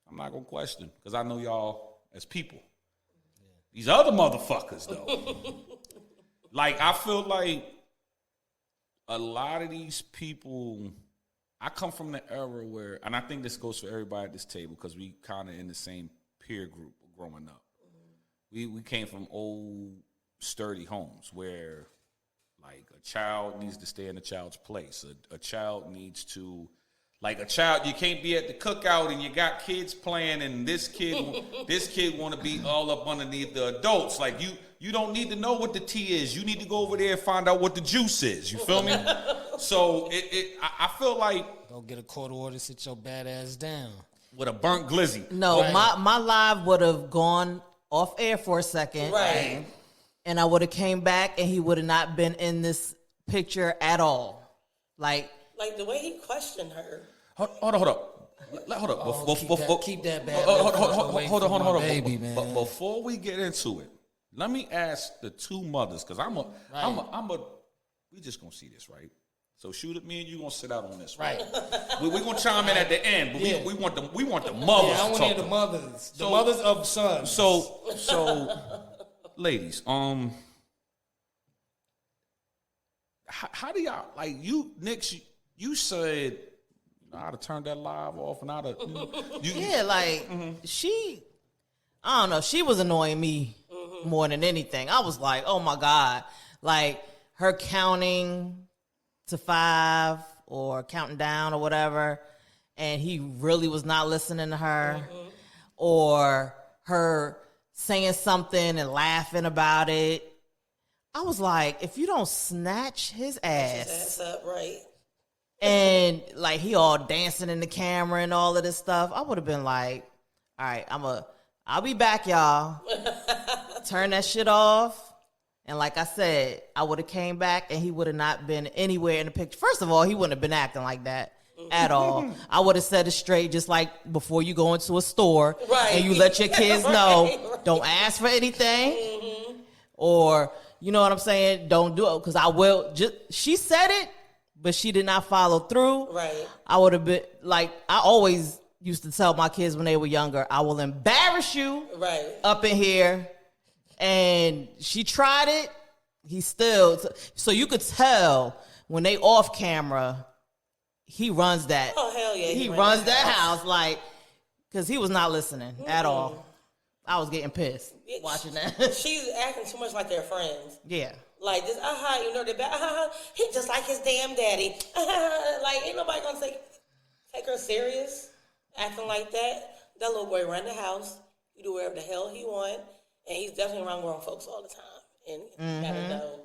I'm not gonna question because I know y'all as people. Yeah. These other motherfuckers though, like I feel like a lot of these people. I come from the era where, and I think this goes for everybody at this table because we kind of in the same peer group growing up. Mm-hmm. We came from old, sturdy homes where, like, a child needs to stay in a child's place. A child needs to, like, you can't be at the cookout and you got kids playing and this kid want to be all up underneath the adults. Like, you don't need to know what the tea is. You need to go over there and find out what the juice is. You feel me? So I feel like go get a court order, sit your bad ass down with a burnt glizzy. No, right. my live would have gone off air for a second, right? And I would have came back, and he would have not been in this picture at all. Like the way he questioned her. Hold up. Keep that bad. Hold on. Baby, man. But before we get into it, let me ask the two mothers because we just gonna see this, right? So shoot at me and you gonna sit out on this, right? We're gonna chime in at the end, but we want the mothers. Yeah, I want to hear the mothers, the mothers of sons. So, ladies, how do y'all like you, Nick? You said I'd have turned that live off, and I'd have she, I don't know, she was annoying me more than anything. I was like, oh my God, like her counting to 5 or counting down or whatever, and he really was not listening to her, or her saying something and laughing about it. I was like, if you don't snatch his ass up, right? And like he all dancing in the camera and all of this stuff, I would have been like, all right, I'll be back, y'all. Turn that shit off. And like I said, I would have came back and he would have not been anywhere in the picture. First of all, he wouldn't have been acting like that at all. I would have said it straight, just like before you go into a store and you let your kids know, don't ask for anything. or you know what I'm saying, don't do it because I will. She said it, but she did not follow through. Right. I would have been like, I always used to tell my kids when they were younger, I will embarrass you up in here. And she tried it. He still, so you could tell when they off camera, he runs that. Oh, hell yeah. He runs that house like, because he was not listening at all. I was getting pissed watching that. She's acting too much like they're friends. Yeah. Like this, you know, he just like his damn daddy. Like, ain't nobody gonna take her serious, acting like that. That little boy run the house. He do whatever the hell he want. And he's definitely around grown folks all the time. And you gotta know.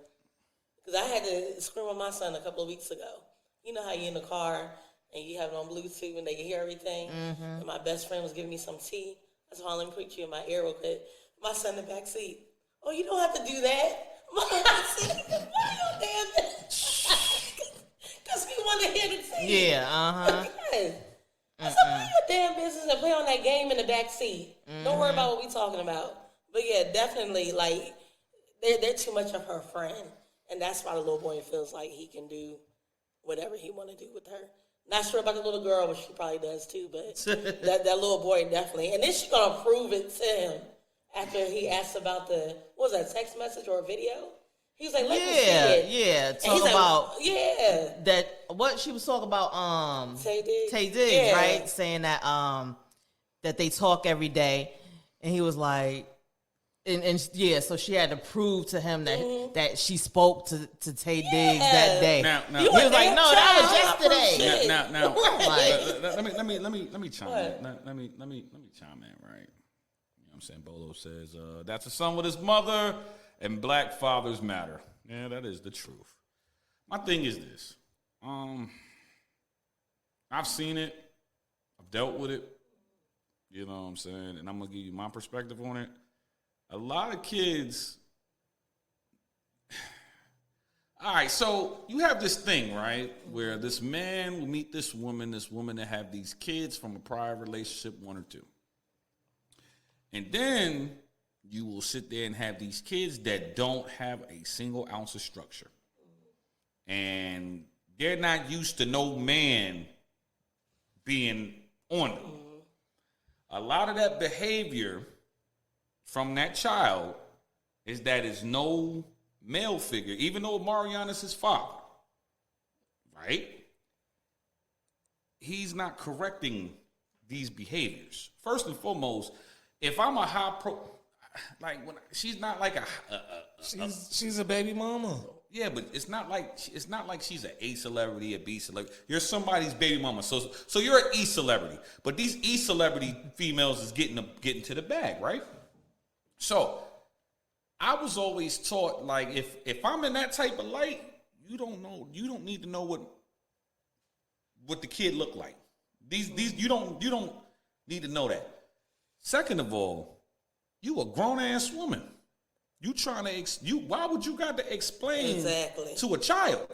Because I had to scream with my son a couple of weeks ago. You know how you in the car and you have it on Bluetooth and they can hear everything? And my best friend was giving me some tea. I said, let me put you in my ear real quick. My son in the back seat. Oh, you don't have to do that. I said, why you damn because he wanted to hear the tea. Yeah, Yes. I said, mind your damn business and play on that game in the back seat. Don't worry about what we talking about. But yeah, definitely, like, they're too much of her friend. And that's why the little boy feels like he can do whatever he want to do with her. Not sure about the little girl, but she probably does too. But that little boy definitely. And then she's going to prove it to him after he asked about what was that, text message or a video? He was like, let me see it. Yeah, talk about like, that. What she was talking about, Tay Diggs, right? Saying that that they talk every day, and he was like, and so she had to prove to him that that she spoke to Tay Diggs that day. Now, he was like, no, that was yesterday. Now, like, let me chime in. Let me chime in, right? You know what I'm saying? Bolo says that's a son with his mother. And black fathers matter. Yeah, that is the truth. My thing is this. I've seen it. I've dealt with it. You know what I'm saying? And I'm going to give you my perspective on it. A lot of kids... All right, so you have this thing, right, where this man will meet this woman that have these kids from a prior relationship, 1 or 2. And then... you will sit there and have these kids that don't have a single ounce of structure. And they're not used to no man being on them. A lot of that behavior from that child is that it's no male figure, even though Marion is his father, right? He's not correcting these behaviors. First and foremost, if I'm a like when she's not like she's a baby mama. Yeah, but it's not like she's an A celebrity, a B celebrity. You're somebody's baby mama. So you're an E celebrity. But these E celebrity females is getting to the bag, right? So I was always taught, like, if I'm in that type of light, you don't need to know what the kid look like. These you don't need to know that. Second of all, you a grown-ass woman. You trying to why would you got to explain to a child?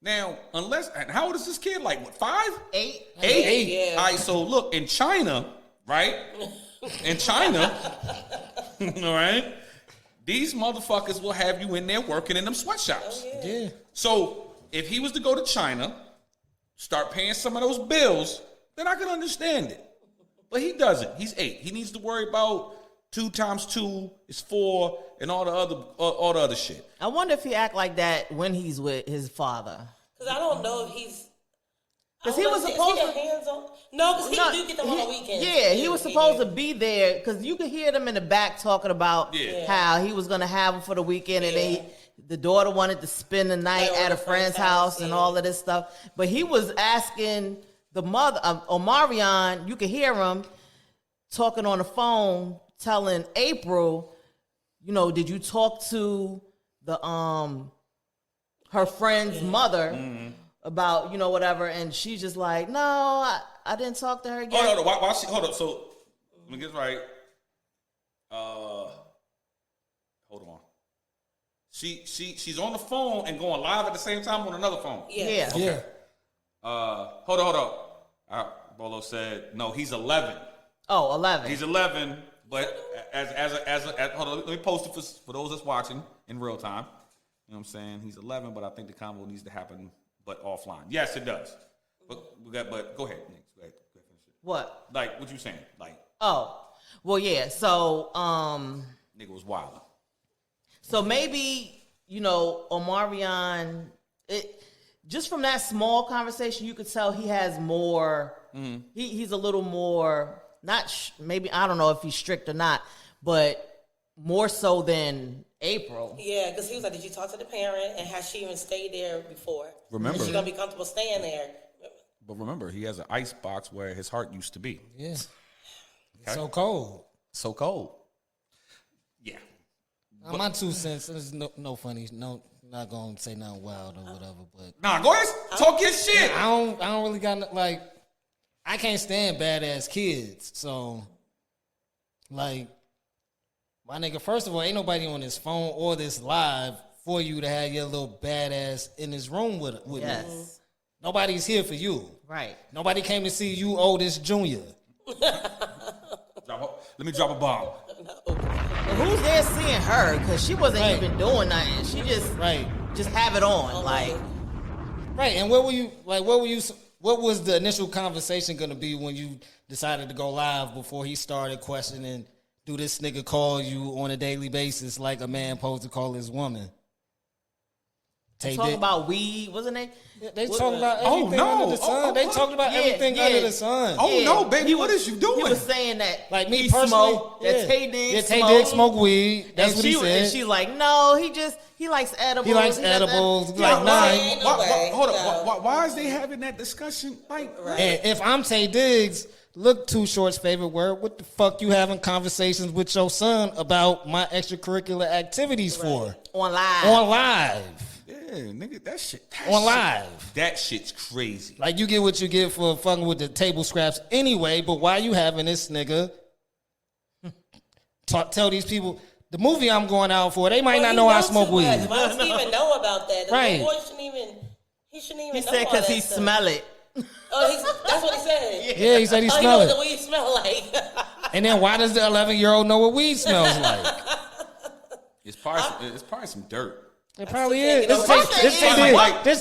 Now, and how old is this kid? Like, what, 5? 8? 8? Yeah. All right, so look, in China, right? In China, all right, these motherfuckers will have you in there working in them sweatshops. Oh, Yeah. So if he was to go to China, start paying some of those bills, then I can understand it. But he doesn't. He's 8. He needs to worry about 2 times 2 is 4, and all the other shit. I wonder if he act like that when he's with his father. Because I don't know if he's... Because he was supposed to... No, because he do get them on the weekends. Yeah, he was supposed to be there, because you could hear them in the back talking about how he was going to have them for the weekend, and then the daughter wanted to spend the night at a friend's house and all of this stuff. But he was asking the mother, Omarion, you could hear him talking on the phone, telling April, you know, did you talk to the her friend's mother about, you know, whatever? And she's just like, no, I didn't talk to her again. Hold on, hold up. So let me get this right. Hold on. She's on the phone and going live at the same time on another phone. Yeah. Okay. Yeah. Hold on. Bolo said no. He's 11. Oh, 11. He's 11. But hold on, let me post it for those that's watching in real time. You know what I'm saying? He's 11, but I think the convo needs to happen, but offline. Yes, it does. But go ahead, Nick. Go ahead, finish it. What? Like, what you saying? Like, oh, well, yeah. So, nigga was wild. So maybe, Omarion, just from that small conversation, you could tell he has more. Mm-hmm. He's a little more, maybe, I don't know if he's strict or not, but more so than April. Yeah, because he was like, did you talk to the parent? And has she even stayed there before? Remember. Is she going to be comfortable staying there? But remember, he has an ice box where his heart used to be. Yeah. Okay. So cold. So cold. Yeah. My 2 cents. There's no funny. No, not gonna say nothing wild or whatever. But nah, go ahead, talk your shit. I don't really got like. I can't stand badass kids. So, like, my nigga. First of all, ain't nobody on this phone or this live for you to have your little badass in this room with yes. me. Nobody's here for you. Right. Nobody came to see you, oldest junior. Let me drop a bomb. Who's there seeing her? Because she wasn't even doing nothing. She just have it on. Like, right. And what was the initial conversation going to be when you decided to go live before he started questioning, do this nigga call you on a daily basis like a man supposed to call his woman? Talking about weed, wasn't they? They talking about everything under the sun. They talking about everything under the sun. Oh no, baby, what is you doing? He was saying that, like me personally, that Tay Diggs smoke weed. That's what he said. And she's like, no, he likes edibles. He likes edibles. Like, hold up. Why is they having that discussion? Like, and if I'm Tay Diggs, look, Too Short's favorite word, what the fuck you having conversations with your son about my extracurricular activities for? On live. Yeah, nigga, that shit. On live. That shit's crazy. Like, you get what you get for fucking with the table scraps anyway, but why you having this nigga tell these people, the movie I'm going out for, they might not know I smoke weed. Why does he even know about that? Right. The boy shouldn't even know. He said because he smell it. Oh, that's what he said? Yeah, he said he smell it. He knows what weed smell like. And then why does the 11-year-old know what weed smells like? It's probably some dirt. It probably is. This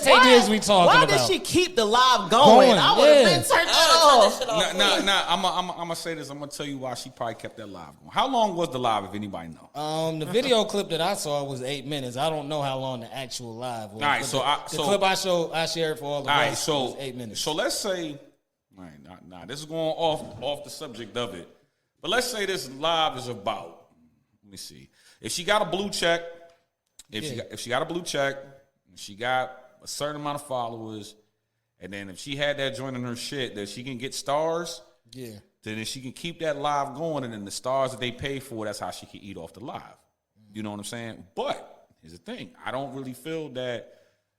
Tay Diggs we talking about. Why did she keep the live going? I would have been turned off. Nah. I'm gonna say this. I'm gonna tell you why she probably kept that live going. How long was the live, if anybody know? The video clip that I saw was 8 minutes. I don't know how long the actual live was. All right, the clip I shared for all the rest was 8 minutes. So let's say, all right, this is going off the subject of it, but let's say this live is about. Let me see. If she got a blue check. If she got a blue check, she got a certain amount of followers, and then if she had that joint in her shit that she can get stars, then if she can keep that live going, and then the stars that they pay for, that's how she can eat off the live. You know what I'm saying? But here's the thing: I don't really feel that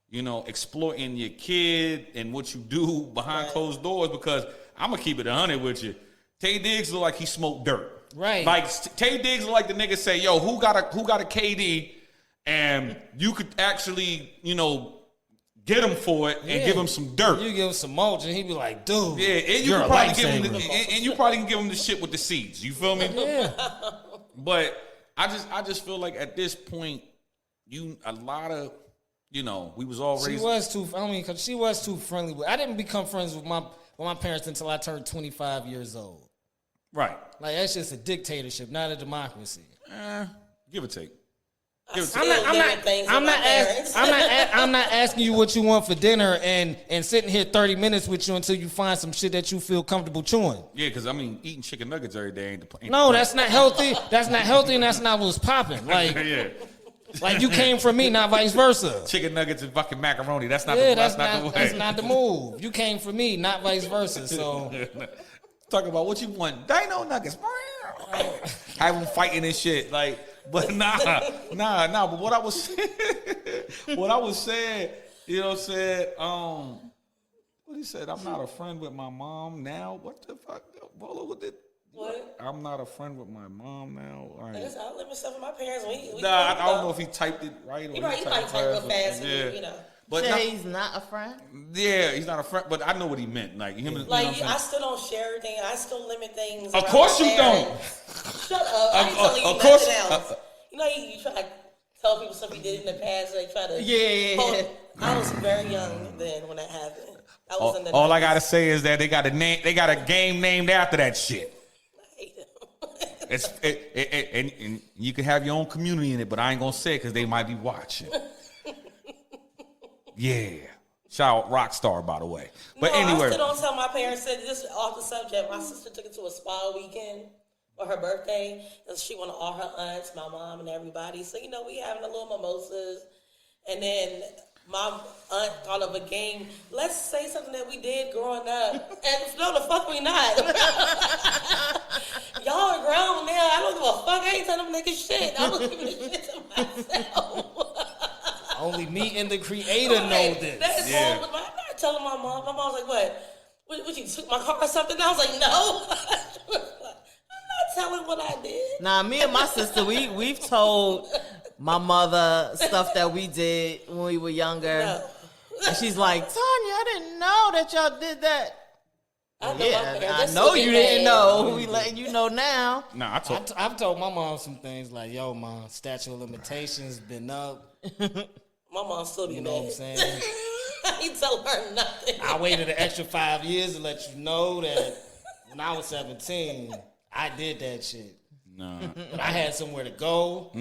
exploiting your kid and what you do behind closed doors, because I'm gonna keep it 100 with you. Tay Diggs look like he smoked dirt, right? Like Tay Diggs look like the nigga say, "Yo, who got a KD?" And you could actually, get him for it and give him some dirt. You give him some mulch, and he'd be like, "Dude, yeah." And you probably can give him the shit with the seeds. You feel me? Yeah. But I just feel like at this point, we was already. Because she was too friendly. I didn't become friends with my parents until I turned 25 years old. Right. Like, that's just a dictatorship, not a democracy. Give or take. I'm not asking you what you want for dinner and sitting here 30 minutes with you until you find some shit that you feel comfortable chewing. Yeah, because eating chicken nuggets every day ain't the No, that's not healthy. That's not healthy, and that's not what's popping. Like, like you came from me, not vice versa. Chicken nuggets and fucking macaroni. That's not that's not the way. That's not the move. You came from me, not vice versa. So talk about what you want. Dino nuggets. Have them fighting and shit. Like, but nah. But what I was saying, what he said, I'm not a friend with my mom now. What the fuck? What? I'm not a friend with my mom now. All right. I live with stuff with my parents. I don't know if he typed it right. Or he probably typed real fast. But he's not a friend. Yeah, he's not a friend. But I know what he meant. Like him, I still don't share everything. I still limit things. Of course you don't. Shut up! I ain't telling you of course. nothing else. You try to tell people stuff you did in the past. They try to. Yeah. I was very young then when that happened. I was in the All I gotta say is that they got a name. They got a game named after that shit. And you can have your own community in it, but I ain't gonna say it because they might be watching. Yeah. Shout out Rockstar, by the way. But anyway. I still don't tell my parents that this off the subject. My sister took it to a spa weekend for her birthday. And she wanted all her aunts, my mom, and everybody. So, we having a little mimosas. And then my aunt thought of a game. Let's say something that we did growing up. And no, the fuck we not. Y'all are grown now. I don't give a fuck. I ain't telling them niggas shit. I was giving this shit to myself. Only me and the creator know this. That's yeah. I'm not telling my mom. My mom's like, what you took my car or something? And I was like, no. I'm not telling what I did. Nah, me and my sister, we've told my mother stuff that we did when we were younger. No. And she's like, Tanya, I didn't know that y'all did that. I I know you didn't know. We letting you know now. Nah, I've told my mom some things like, yo, my statute of limitations been up. My mom still be You mad. know what I'm saying? I ain't tell her nothing. I waited an extra 5 years to let you know that when I was 17, I did that shit. Nah. But I had somewhere to go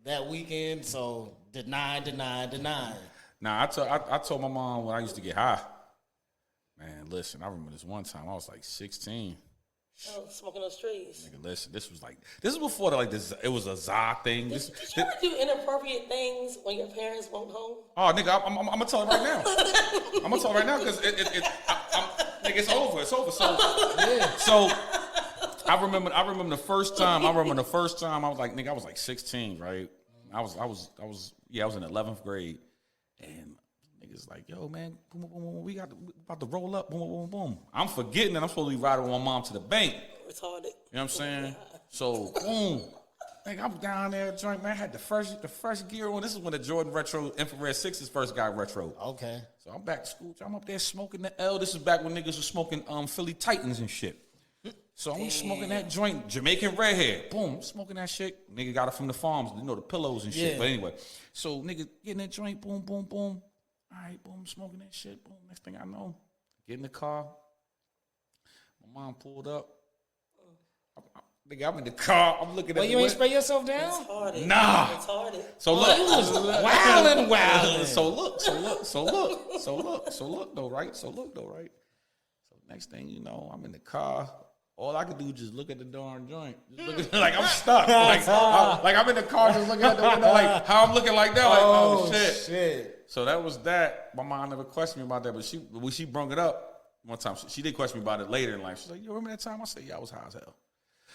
that weekend, so deny. Nah, I told my mom when I used to get high. Man, listen, I remember this one time I was like 16. Oh, smoking those trees. Nigga, listen, this was before it was a za thing. Did you ever do inappropriate things when your parents weren't home? Oh, nigga, I'm gonna tell it right now. I'm gonna tell it right now because nigga, it's over. It's over. So I remember the first time. I was like, nigga, I was like 16, right? I was in 11th grade, and niggas like, yo, man, boom, boom, boom, we about to roll up, boom, boom, boom, boom. I'm forgetting that I'm supposed to be riding with my mom to the bank. Retarded. You know what I'm saying? So, boom. Nigga, I'm down there, joint, man. I had the first gear on. This is when the Jordan Retro Infrared 6s first got retro. Okay. So I'm back to school. I'm up there smoking the L. This is back when niggas was smoking Philly Titans and shit. So I'm smoking that joint, Jamaican redhead. Boom, smoking that shit. Nigga got it from the farms, the pillows and shit. Yeah. But anyway, so nigga getting that joint, boom, boom, boom. All right, boom, smoking that shit. Boom, next thing I know, get in the car. My mom pulled up. Nigga, I'm in the car. I'm looking at. Well, you ain't spray yourself down? Retarded. Nah. Retarded. So look, Wildin'. So look though, right? So next thing you know, I'm in the car. All I could do is just look at the darn joint. Just look at, like I'm stuck. Like I'm in the car just looking at the window, like how I'm looking like that. Like, oh shit. So that was that. My mom never questioned me about that, but when she brought it up one time, she did question me about it later in life. She's like, "You remember that time?" I said, "Yeah, I was high as hell."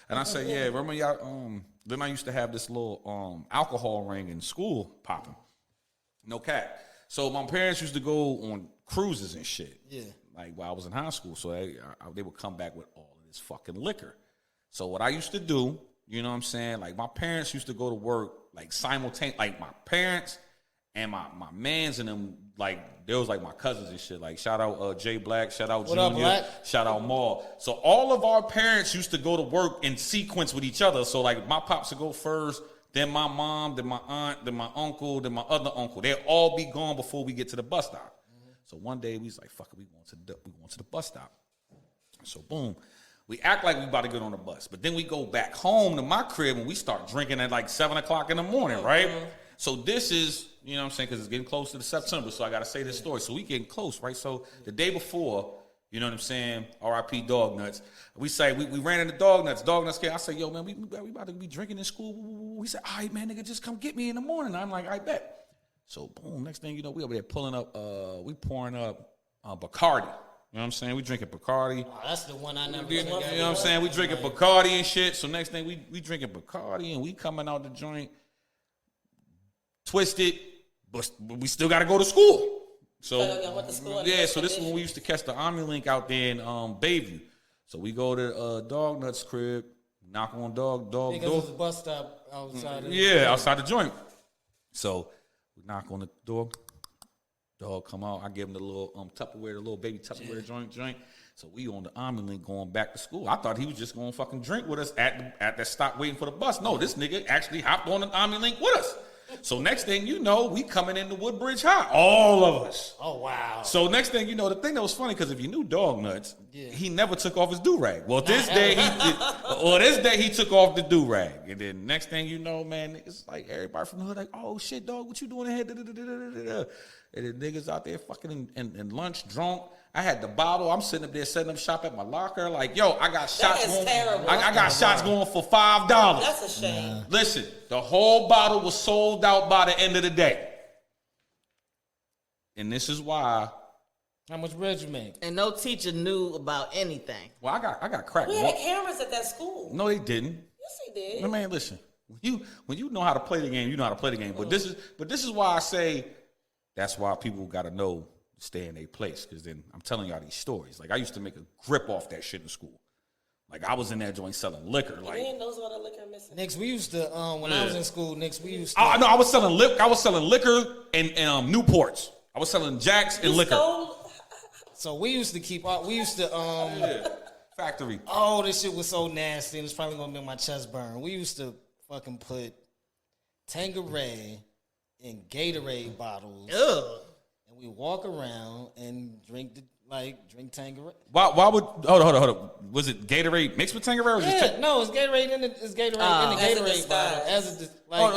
And I said, "Yeah, remember y'all?" Then I used to have this little alcohol ring in school popping. No cap. So my parents used to go on cruises and shit. Yeah. Like while I was in high school, so they would come back with all of this fucking liquor. So what I used to do, you know what I'm saying? Like my parents used to go to work like simultaneously. Like my parents and my mans and them, like they was like my cousins and shit. Like shout out Jay Black, shout out What up, Junior, Black? shout out Maul. So all of our parents used to go to work in sequence with each other. So like my pops would go first, then my mom, then my aunt, then my uncle, then my other uncle. They'll all be gone before we get to the bus stop. So one day we was like, fuck it, we going to the bus stop. So boom, we act like we about to get on the bus, but then we go back home to my crib and we start drinking at like 7:00 in the morning, right? So this is, you know what I'm saying, because it's getting close to the September, so I got to say this story. So we getting close, right? So the day before, you know what I'm saying, R.I.P. Dog Nuts, we say, we ran into Dog Nuts came. I say, yo, man, we about to be drinking in school. We said, all right, man, nigga, just come get me in the morning. I'm like, I bet. So boom, next thing you know, we over there pulling up, we pouring up Bacardi. You know what I'm saying? We drinking Bacardi. Oh, that's the one I never You know what I'm saying? We drinking Bacardi and shit. So next thing we drinking Bacardi and we coming out the joint twisted, but we still got to go to school. So yeah, so this is when we used to catch the Omnilink out there in Bayview. So we go to Dog Nuts' crib, knock on dog because door. there's a bus stop outside. Outside the joint. So we knock on the door. Dog come out. I give him the little Tupperware, the little baby Tupperware joint. So we on the Army Link going back to school. I thought he was just going to fucking drink with us at that stop waiting for the bus. No, this nigga actually hopped on the Army Link with us. So next thing you know, we coming into Woodbridge High, all of us. Oh, wow. So next thing you know, the thing that was funny, because if you knew Dog Nuts, he never took off his do-rag. Well, this day he took off the do-rag. And then next thing you know, man, it's like everybody from the hood like, oh, shit, dog, what you doing in here? And the niggas out there fucking in lunch, drunk. I had the bottle. I'm sitting up there setting up shop at my locker. Like, yo, I got shots going. Terrible. I got shots going for $5. That's a shame. Listen, the whole bottle was sold out by the end of the day. And this is why. How much bread you make? And no teacher knew about anything. Well, I got cracked. We had cameras at that school. No, they didn't. Yes, they did. Man, listen. When you know how to play the game, you know how to play the game. But this is why I say that's why people got to know to stay in their place. Because then I'm telling y'all these stories. Like I used to make a grip off that shit in school. Like I was in that joint selling liquor. Like you didn't know what the liquor missing. Nix, we used to when I was in school. Nix, we used to. Oh no, I was selling liquor and Newports. I was selling Jacks and liquor. So we used to keep. We used to Factory. Oh, this shit was so nasty, and it's probably gonna make my chest burn. We used to fucking put Tanqueray in Gatorade bottles. Ugh. And we walk around and drink Tanqueray. Why would hold on? Was it Gatorade mixed with Tanqueray? Or Yeah, no, it's Gatorade in the Gatorade bottle.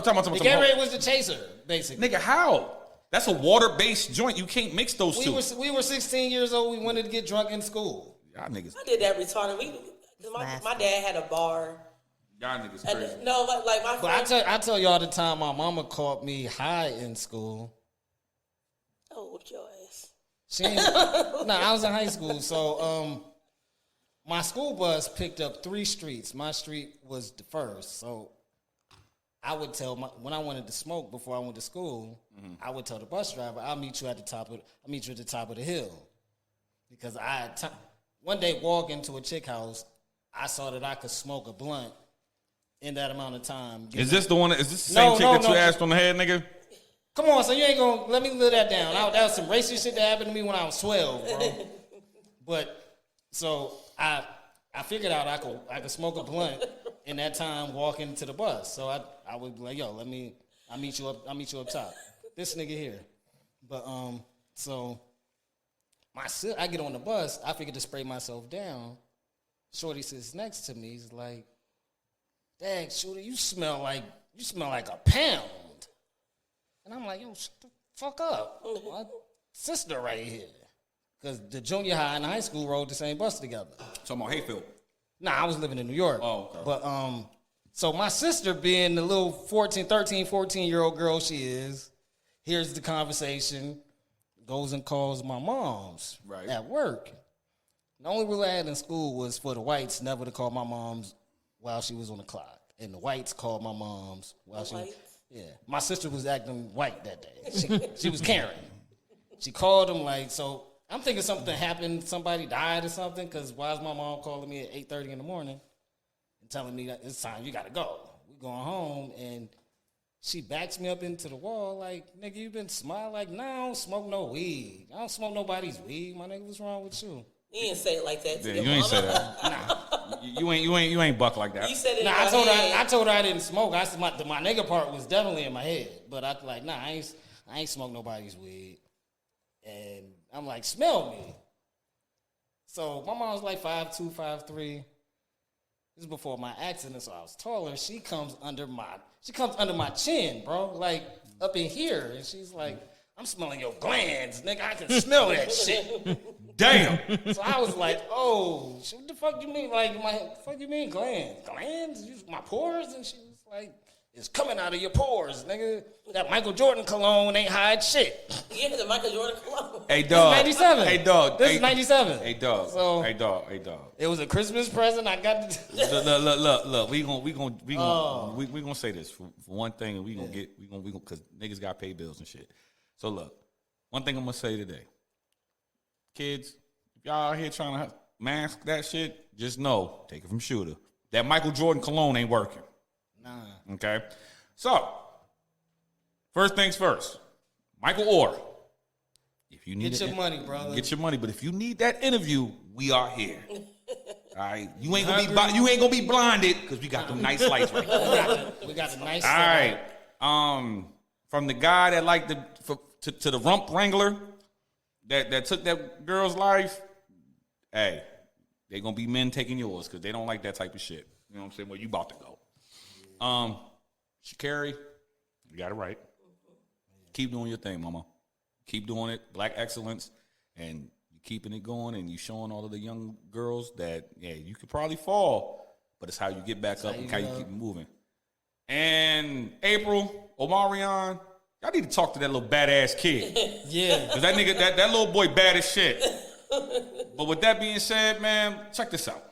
The Gatorade was the chaser, basically. Nigga, how? That's a water-based joint. You can't mix those two. We were 16 years old. We wanted to get drunk in school. Y'all niggas. I did that retarded. My dad had a bar. Y'all niggas crazy. No, like my friend. But I tell y'all the time my mama caught me high in school. Oh, whooped your ass. I was in high school. So my school bus picked up 3 streets. My street was the first. So I would tell when I wanted to smoke before I went to school, I would tell the bus driver, "I'll meet you at the top of the hill," because one day walk into a chick house, I saw that I could smoke a blunt in that amount of time. Is this the same chick that you asked on the head, nigga? Come on, so you ain't gonna let me live that down. That was some racist shit that happened to me when I was 12, bro. But so I figured out I could smoke a blunt in that time walking to the bus. So I would be like, yo, I'll meet you up top. This nigga here. But so I get on the bus, I figured to spray myself down. Shorty sits next to me, he's like, "Dang, Shorty, you smell like a pound." And I'm like, "Yo, shut the fuck up. My sister right here." Because the junior high and the high school rode the same bus together. Talking about Hayfield. Nah, I was living in New York. Oh, okay. But so my sister, being the little 14-year-old girl she is, hears the conversation, goes and calls my mom's at work. The only rule I had in school was for the whites never to call my mom's while she was on the clock. And the whites called my mom's while she was... Yeah. My sister was acting white that day. She was Karen. She called him so I'm thinking something happened, somebody died or something, because why is my mom calling me at 8:30 in the morning and telling me that it's time, you got to go. We're going home, and she backs me up into the wall like, "Nigga, you been smiling?" Like, "Nah, I don't smoke no weed. I don't smoke nobody's weed. My nigga, what's wrong with you?" You didn't say it like that to Yeah, your you ain't mama. say that. Nah. You ain't buck like that. You said it. Nah, in I your told her head. I told her I didn't smoke. I said my nigga part was definitely in my head, but I ain't smoke nobody's weed. And I'm like, "Smell me." So my mom's like 5'2", 5'3". This is before my accident, so I was taller. She comes under my chin, bro, like up in here, and she's like, "I'm smelling your glands, nigga. I can smell that shit." Damn. So I was like, "Oh, what the fuck you mean? Like, fuck you mean glands? Glands? My pores?" And she was like, "It's coming out of your pores, nigga. That Michael Jordan cologne ain't hide shit." Yeah, the Michael Jordan cologne. Hey, dog. 97. Hey, dog. This is 97. Hey, dog. So- hey, dog. It was a Christmas present. I got Look. We gonna say this for one thing, and we gonna because niggas gotta pay bills and shit. So look, one thing I'm gonna say today, kids, if y'all out here trying to mask that shit, just know, take it from Shooter, that Michael Jordan cologne ain't working. Nah. Okay, so first things first, Michael Orr, If you need Get your money, brother. Get your money. But if you need that interview, we are here. All right, you ain't gonna be blinded because we got them nice lights right now. We got the nice. All right. From the guy that liked to the rump wrangler that took that girl's life. Hey, they gonna be men taking yours because they don't like that type of shit. You know what I'm saying? Well, you about to go. Sha'carri, you got it right. Keep doing your thing, mama. Keep doing it. Black excellence, and you keeping it going, and you showing all of the young girls that you could probably fall, but it's how you get back up and how you keep moving. And April, Omarion, y'all need to talk to that little badass kid. Yeah, because that nigga, that little boy, bad as shit. But with that being said, man, check this out.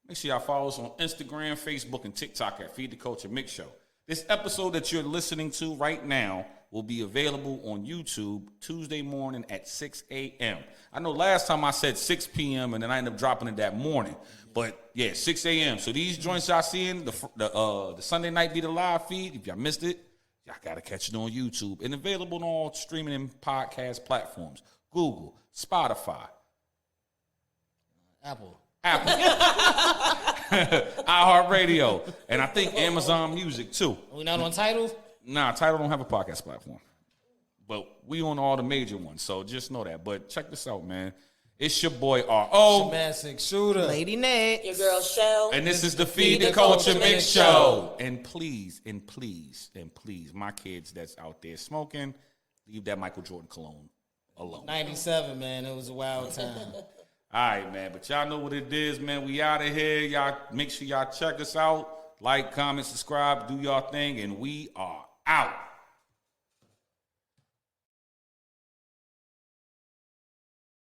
Make sure y'all follow us on Instagram, Facebook, and TikTok at Feed the Culture Mix Show. This episode that you're listening to right now will be available on YouTube Tuesday morning at 6 a.m. I know last time I said 6 p.m. and then I ended up dropping it that morning. But yeah, 6 a.m. So these joints y'all seeing, the Sunday night be the live feed. If y'all missed it, y'all got to catch it on YouTube. And available on all streaming and podcast platforms. Google, Spotify. Apple. iHeartRadio, and I think Amazon Music too. Are we not on Tidal? Nah, Tidal don't have a podcast platform, but we on all the major ones, so just know that. But check this out, man. It's your boy R.O. Massive Shooter. Lady Nick. Your girl Shell. And this is the Feed the Culture Mix Show. And please, my kids that's out there smoking, leave that Michael Jordan cologne alone. 97, man. It was a wild time. All right, man. But y'all know what it is, man. We out of here. Y'all make sure y'all check us out. Like, comment, subscribe, do y'all thing, and we are out.